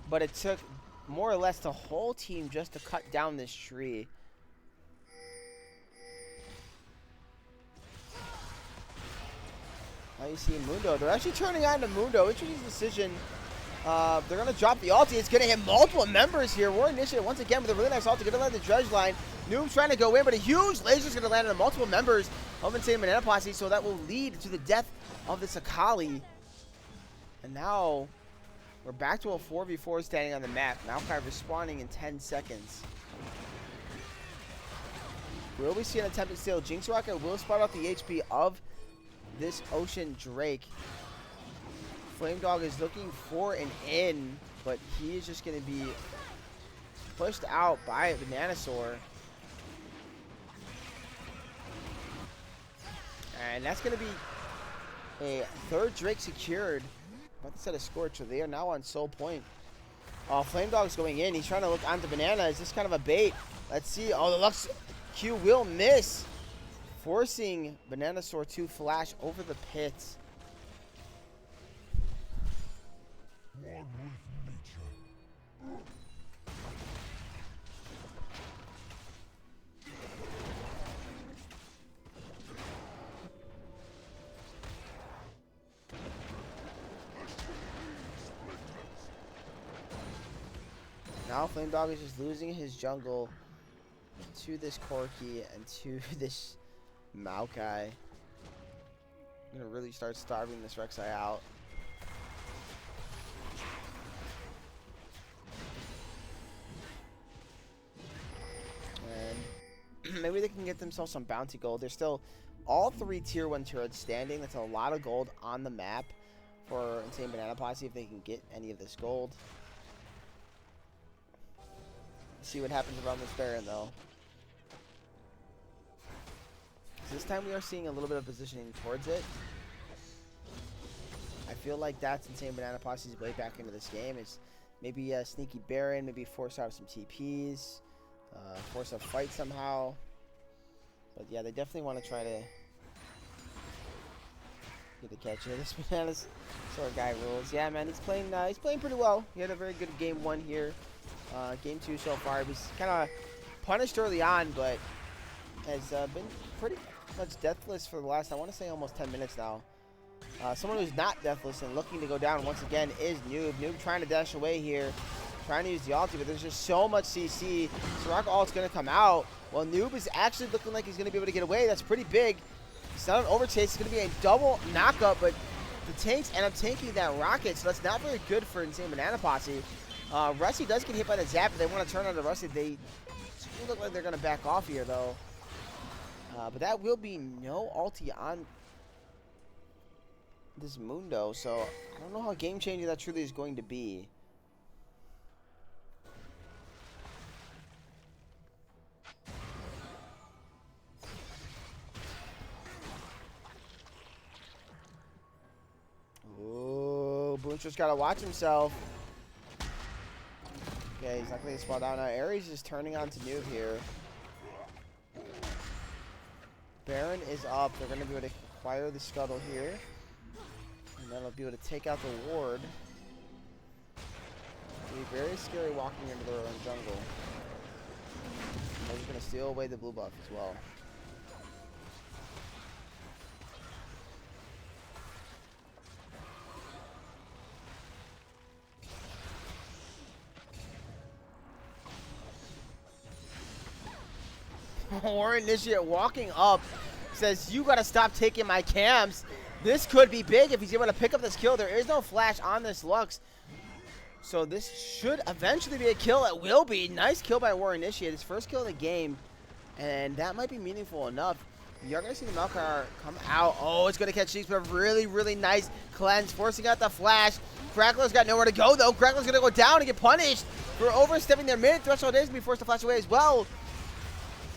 but it took more or less the whole team just to cut down this tree. Now you see Mundo. They're actually turning on to Mundo. Interesting decision. They're going to drop the ulti. It's going to hit multiple members here. War Initiative once again with a really nice ulti. Going to land the dredge line. Noob's trying to go in, but a huge laser is going to land on multiple members of Insane Banana Posse, so that will lead to the death of this Akali. And now we're back to a 4v4 standing on the map. Maokai respawning in 10 seconds. Will we see an attempt to steal Jinx Rocket? Will spot out the HP of this Ocean Drake. Flame Dog is looking for an in, but he is just going to be pushed out by Bananasaur. And that's going to be a third Drake secured. About to set a Scorch, so they are now on Soul Point. Oh, Flame Dog's going in. He's trying to look onto Banana. Is this kind of a bait? Let's see. Oh, the Lux Q will miss, forcing Bananasaur to flash over the pits. One with nature. Now Flame Dog is just losing his jungle to this Corki and to this Maokai. I'm gonna really start starving this Rek'Sai out. And maybe they can get themselves some bounty gold. There's still all 3 tier 1 turrets standing. That's a lot of gold on the map for Insane Banana Posse if they can get any of this gold. See what happens around this Baron though. This time we are seeing a little bit of positioning towards it. I feel like that's Insane Banana Posse's way back into this game. Is maybe a sneaky Baron, maybe force out some TPs, force a fight somehow. But yeah, they definitely want to try to get the catch here. This Bananas sort of guy rules. Yeah, man, he's playing pretty well. He had a very good game 1 here. Game 2 so far. He was kind of punished early on, but has been pretty much deathless for the last, I want to say, almost 10 minutes now. Someone who's not deathless and looking to go down once again is Noob. Noob trying to dash away here, trying to use the ulti, but there's just so much CC. Soraka ult's going to come out. Well, Noob is actually looking like he's going to be able to get away. That's pretty big. It's not an overchase. It's going to be a double knockup, but the tanks end up tanking that rocket, so that's not very good for Insane Banana Posse. Rusty does get hit by the zap, but they want to turn on the Rusty. They look like they're going to back off here, though. But that will be no ulti on this Mundo, so I don't know how game-changing that truly is going to be. Ooh, Boon's just got to watch himself. Okay, he's not going to spawn down now. Ares is turning on to Noob here. Baron is up. They're going to be able to acquire the scuttle here. And that'll be able to take out the ward. It'll be very scary walking into their own jungle. And they're just going to steal away the blue buff as well. War Initiate walking up says, you gotta stop taking my camps. This could be big if he's able to pick up this kill. There is no flash on this Lux, so this should eventually be a kill. It will be. Nice kill by War Initiate, his first kill of the game, and that might be meaningful enough. You're gonna see the Malkar come out. Oh, it's gonna catch Sheeps, but really nice cleanse, forcing out the flash. Crackler's got nowhere to go though. Crackler's gonna go down and get punished for overstepping their mid threshold. Is gonna be forced to flash away as well.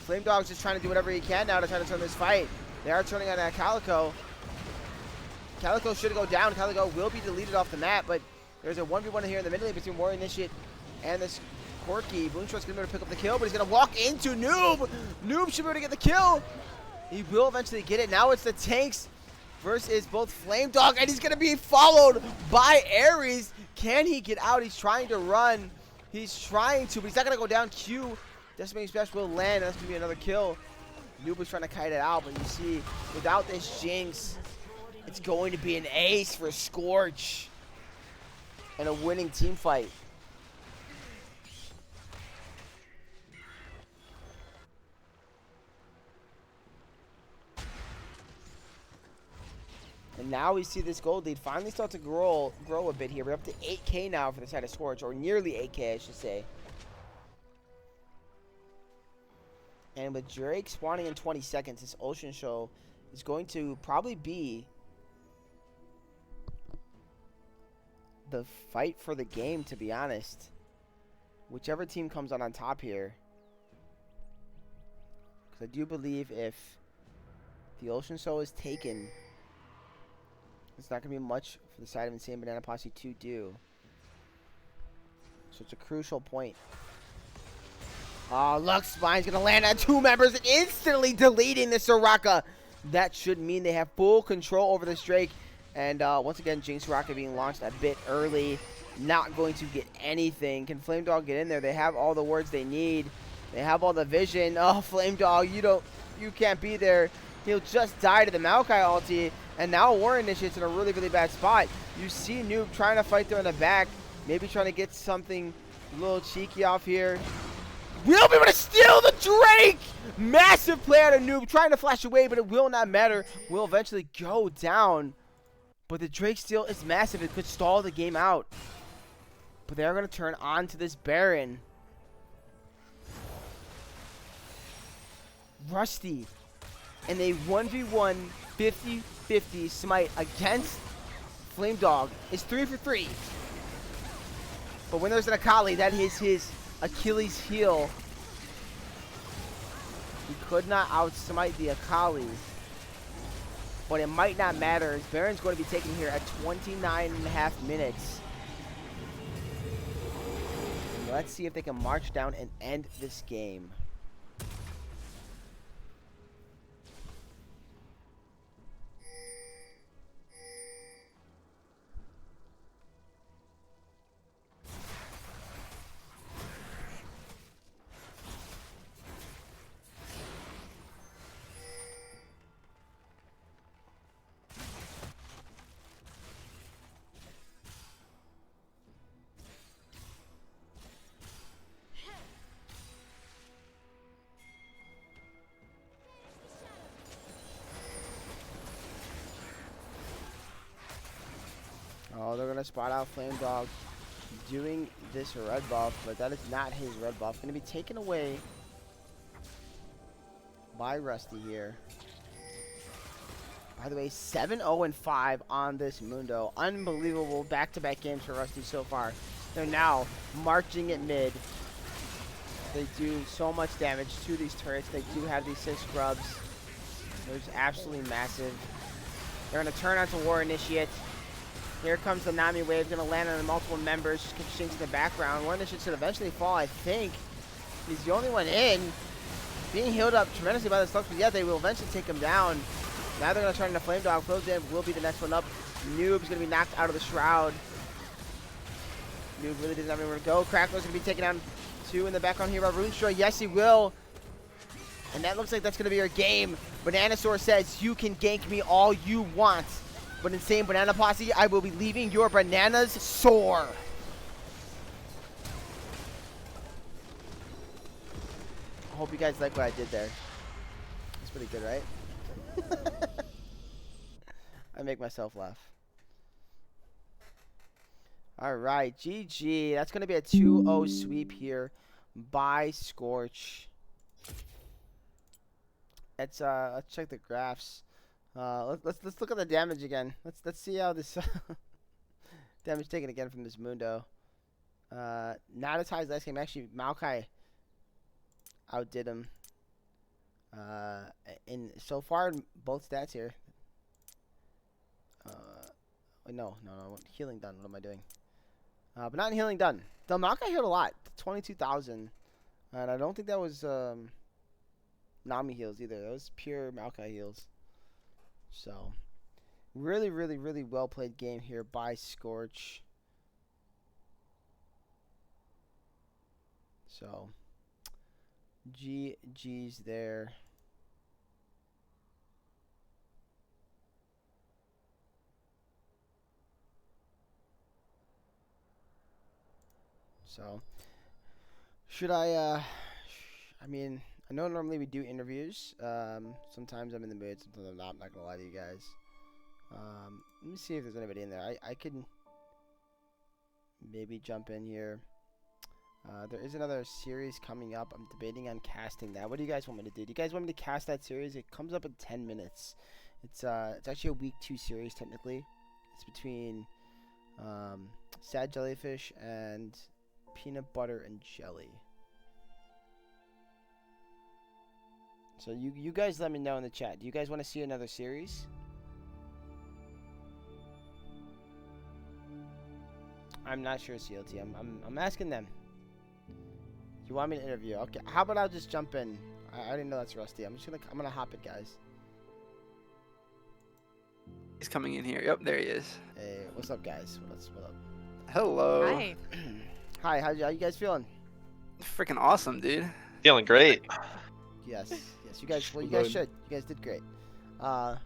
Flame Dog's just trying to do whatever he can now to try to turn this fight. They are turning on Calico. Calico should go down. Calico will be deleted off the map, but there's a 1v1 here in the mid lane between Warrior Initiate and this Corki. Boonshot's going to be able to pick up the kill, but he's going to walk into Noob. Noob should be able to get the kill. He will eventually get it. Now it's the tanks versus both Flame Dog, and he's going to be followed by Ares. Can he get out? He's trying to run. He's trying to, but he's not going to go down. Q. Decimating Splash will land. That's going to be another kill. Noob was trying to kite it out, but you see, without this Jinx, it's going to be an ace for Scorch. And a winning team fight. And now we see this gold lead finally start to grow a bit here. We're up to 8K now for the side of Scorch, or nearly 8K, I should say. And with Drake spawning in 20 seconds, this Ocean Show is going to probably be the fight for the game, to be honest. Whichever team comes out on top here. Because I do believe if the Ocean Show is taken, it's not going to be much for the side of Insane Banana Posse to do. So it's a crucial point. Lux Spine's going to land on 2 members and instantly deleting the Soraka. That should mean they have full control over this Drake. And once again, Jinx Soraka being launched a bit early. Not going to get anything. Can Flame Dog get in there? They have all the wards they need. They have all the vision. Oh, Flame Dog, you can't be there. He'll just die to the Maokai ulti. And now War Initiate's in a really bad spot. You see Noob trying to fight there in the back. Maybe trying to get something a little cheeky off here. We'll be able to steal the Drake! Massive play out of Noob, trying to flash away, but it will not matter. Will eventually go down. But the Drake steal is massive. It could stall the game out. But they're going to turn on to this Baron. Rusty in a 1v1 50-50 smite against Flame Dog is 3 for 3. But when there's an Akali, that is his Achilles heel. He could not outsmite the Akali. But it might not matter, as Baron's going to be taken here at 29.5 minutes. And let's see if they can march down and end this game. Oh, they're going to spot out Flame Dog doing this red buff, but that is not his red buff. Going to be taken away by Rusty here. By the way, 7-0-5 on this Mundo. Unbelievable back-to-back games for Rusty so far. They're now marching at mid. They do so much damage to these turrets. They do have these 6 grubs. They're just absolutely massive. They're going to turn onto War Initiate. Here comes the Nami wave, going to land on the multiple members, just continuing in the background. War Initiate should eventually fall, I think. He's the only one in. Being healed up tremendously by the Slux, but yeah, they will eventually take him down. Now they're going to turn into Flame Dog. Frozen will be the next one up. Noob's going to be knocked out of the Shroud. Noob really doesn't have anywhere to go. Crackler's going to be taken down 2 in the background here by Runestroy. Yes, he will. And that looks like that's going to be your game. Bananasaur says, you can gank me all you want. But Insane Banana Posse, I will be leaving your bananas sore. I hope you guys like what I did there. It's pretty good, right? I make myself laugh. All right, GG. That's going to be a 2-0 sweep here by Scorch. Let's check the graphs. Let's look at the damage again. Let's see how this damage taken again from this Mundo. Not as high as last game. Actually, Maokai outdid him. In so far in both stats here. No, healing done. What am I doing? But not in healing done. The Maokai healed a lot. 22,000, and I don't think that was Nami heals either. That was pure Maokai heals. So, really, really, really well played game here by Scorch. So, GG's there. So, should I mean, I know normally we do interviews. Sometimes I'm in the mood, sometimes I'm not. I'm not gonna lie to you guys. Let me see if there's anybody in there. I can maybe jump in here. There is another series coming up. I'm debating on casting that. What do you guys want me to do? Do you guys want me to cast that series? It comes up in 10 minutes. It's actually a week 2 series technically. It's between Sad Jellyfish and Peanut Butter and Jelly. So you guys let me know in the chat. Do you guys want to see another series? I'm not sure, CLT. I'm asking them. You want me to interview? Okay. How about I'll just jump in? I didn't know that's Rusty. I'm gonna hop it, guys. He's coming in here. Yep, there he is. Hey, what's up, guys? What up? Hello. Hi. Hi. How you guys feeling? Freaking awesome, dude. Feeling great. Yes. You guys. Well, you guys should. You guys did great. I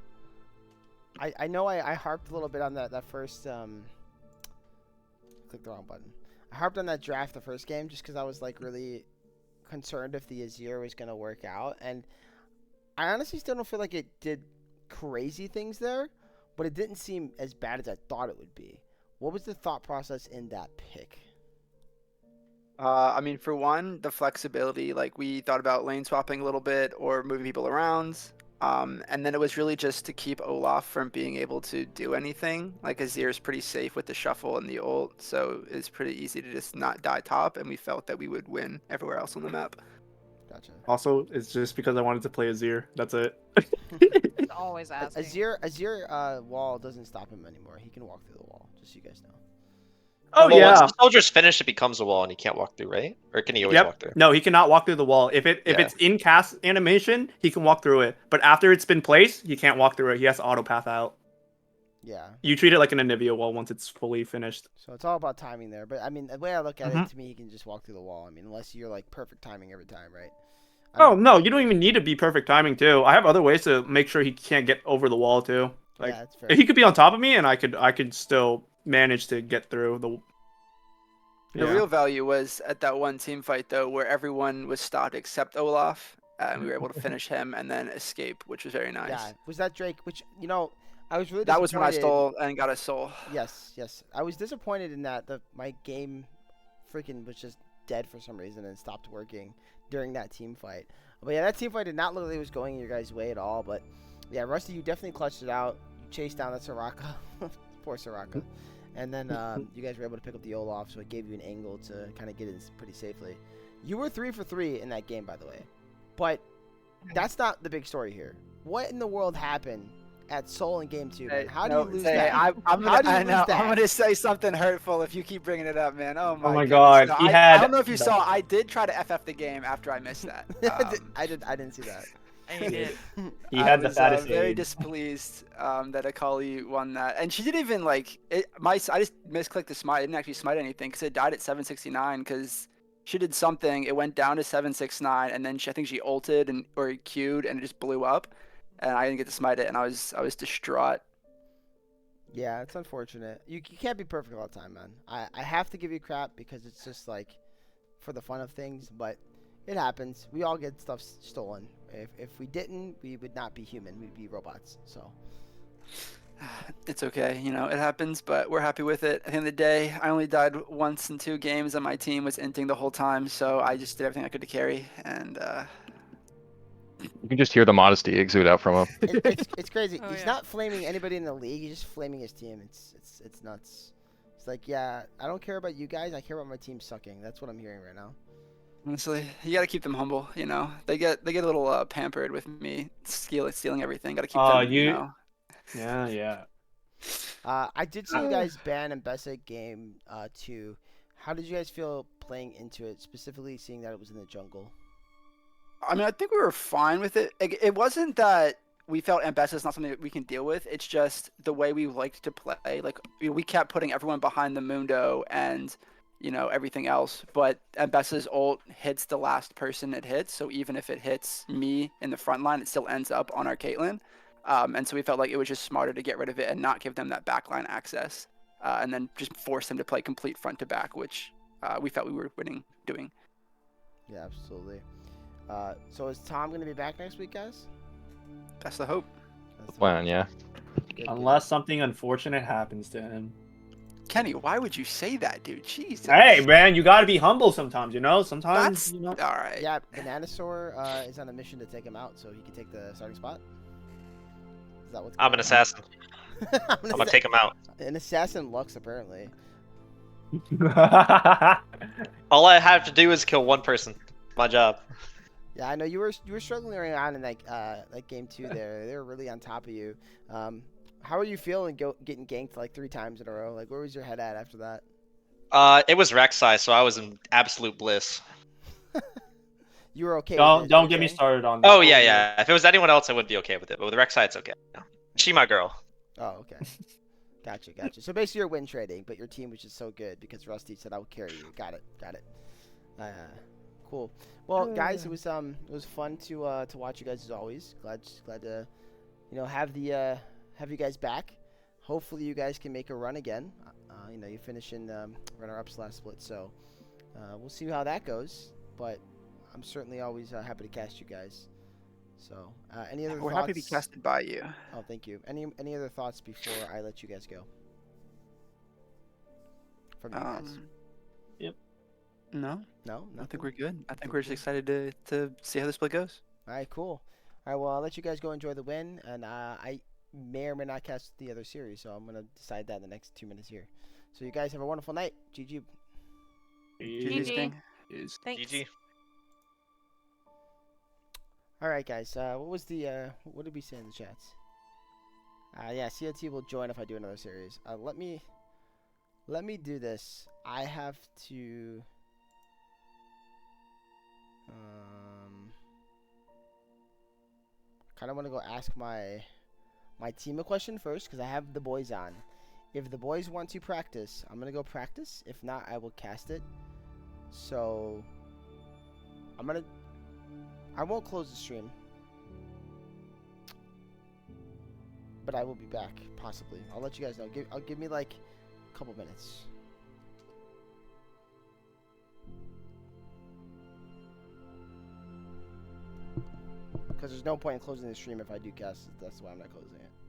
know I harped a little bit on that first clicked the wrong button. I harped on that draft the first game just because I was like really concerned if the Azir was gonna work out, and I honestly still don't feel like it did crazy things there, but it didn't seem as bad as I thought it would be. What was the thought process in that pick? I mean, for one, the flexibility. Like we thought about lane swapping a little bit or moving people around. And then it was really just to keep Olaf from being able to do anything. Like Azir's pretty safe with the shuffle and the ult, so it's pretty easy to just not die top, and we felt that we would win everywhere else on the map. Gotcha. Also, it's just because I wanted to play Azir. That's it. Always asking. Azir wall doesn't stop him anymore. He can walk through the wall, just so you guys know. Oh Well, yeah. once the soldier's finished, it becomes a wall and he can't walk through, right? Or can he always walk through? No, he cannot walk through the wall. If Yeah. it's in cast animation, he can walk through it. But after it's been placed, he can't walk through it. He has to auto path out. Yeah. You treat it like an Anivia wall once it's fully finished. So it's all about timing there. But I mean, the way I look at it, to me, he can just walk through the wall. I mean, unless you're like perfect timing every time, right? Oh no, you don't even need to be perfect timing too. I have other ways to make sure he can't get over the wall too. Like yeah, that's fair. he could be on top of me, and I could still manage to get through the. The real value was at that one team fight though, where everyone was stopped except Olaf, and we were able to finish him and then escape, which was very nice. Yeah. Was that Drake? Which I was really That was when I disappointed. stole and got a soul. Yes, yes. I was disappointed in that my game freaking was just dead for some reason and stopped working during that team fight. But yeah, that team fight did not look like it was going your guys' way at all. But yeah, Rusty, you definitely clutched it out. You chased down that Soraka. Poor Soraka. And then you guys were able to pick up the Olaf, so it gave you an angle to kind of get in pretty safely. You were 3 for 3 in that game, by the way. But that's not the big story here. What in the world happened at Seoul in Game 2, man? How do you lose that? I'm gonna say something hurtful if you keep bringing it up, man. Oh my God, goodness. he No, had. I don't know if you saw. I did try to FF the game after I missed that. I didn't see that. And he did. He had I the was fattest very aid. displeased that Akali won that, and she didn't even like it. I just misclicked the smite. I didn't actually smite anything because it died at 769 because she did something. It went down to 769, and then I think she ulted or Q'd, and it just blew up, and I didn't get to smite it, and I was distraught. Yeah, it's unfortunate. You can't be perfect all the time, man. I have to give you crap because it's just like for the fun of things, but it happens. We all get stuff stolen. If we didn't, we would not be human. We'd be robots. So It's okay, it happens, but we're happy with it. At the end of the day, I only died once in 2 games, and my team was inting the whole time, so I just did everything I could to carry, and You can just hear the modesty exude out from him. it's crazy. Oh, He's yeah. not flaming anybody in the league. He's just flaming his team. It's nuts. It's like, yeah, I don't care about you guys. I care about my team sucking. That's what I'm hearing right now. honestly, you gotta keep them humble. They get a little pampered with me stealing everything. Gotta keep them. Yeah. I did see you guys ban Mbessa game 2. How did you guys feel playing into it, specifically seeing that it was in the jungle? I mean, I think we were fine with it. It wasn't that we felt Ambessa is not something that we can deal with. It's just the way we liked to play. Like we kept putting everyone behind the Mundo and everything else. But Ambessa's ult hits the last person it hits. So even if it hits me in the front line, it still ends up on our Caitlyn. And so we felt like it was just smarter to get rid of it and not give them that backline access. And then just force them to play complete front to back, which we felt we were doing. Yeah, absolutely. So is Tom going to be back next week, guys? That's the hope. That's the Plan, yeah. good. Unless something unfortunate happens to him. Kenny, why would you say that, dude? Jesus. Hey, man, you gotta be humble sometimes, Sometimes, That's all right. Yeah, Bananasaur is on a mission to take him out, so he can take the starting spot. Is that what's I'm an going on? assassin. I'm gonna take him out. An assassin Lux, apparently. All I have to do is kill one person. My job. Yeah, I know you were struggling early on in that game 2 there. They were really on top of you. How are you feeling getting ganked like 3 times in a row? Like, where was your head at after that? It was Rek'Sai, so I was in absolute bliss. You were okay with it, Don't get me okay? started on that. Oh yeah. If it was anyone else, I would be okay with it. But with Rek'Sai, it's okay. She my girl. Oh, okay. Gotcha. So basically you're win trading, but your team was just so good because Rusty said I would carry you. Got it. Cool. Well, guys, it was fun to watch you guys as always. Glad to have you guys back. Hopefully you guys can make a run again. You finish in runner-ups last split, so we'll see how that goes. But I'm certainly always happy to cast you guys. So, any other We're thoughts? happy to be casted by you. Oh, thank you. Any other thoughts before I let you guys go? From you guys? No, No, I think nothing. we're good. I think Think we're just excited to see how the split goes. All right, cool. All right, well, I'll let you guys go enjoy the win, and I may or may not cast the other series, so I'm gonna decide that in the next 2 minutes here. So you guys have a wonderful night. GG. GG's GG. King. Thanks. GG. All right, guys. What was the what did we say in the chats? Yeah, COT will join if I do another series. Let me do this. I have to. Kind of want to go ask my team a question first because I have the boys on. If the boys want to practice, I'm gonna go practice. If not, I will cast it. So I won't close the stream, but I will be back possibly. I'll let you guys know. I'll give me like a couple minutes. Because there's no point in closing the stream if I do cast it. That's why I'm not closing it.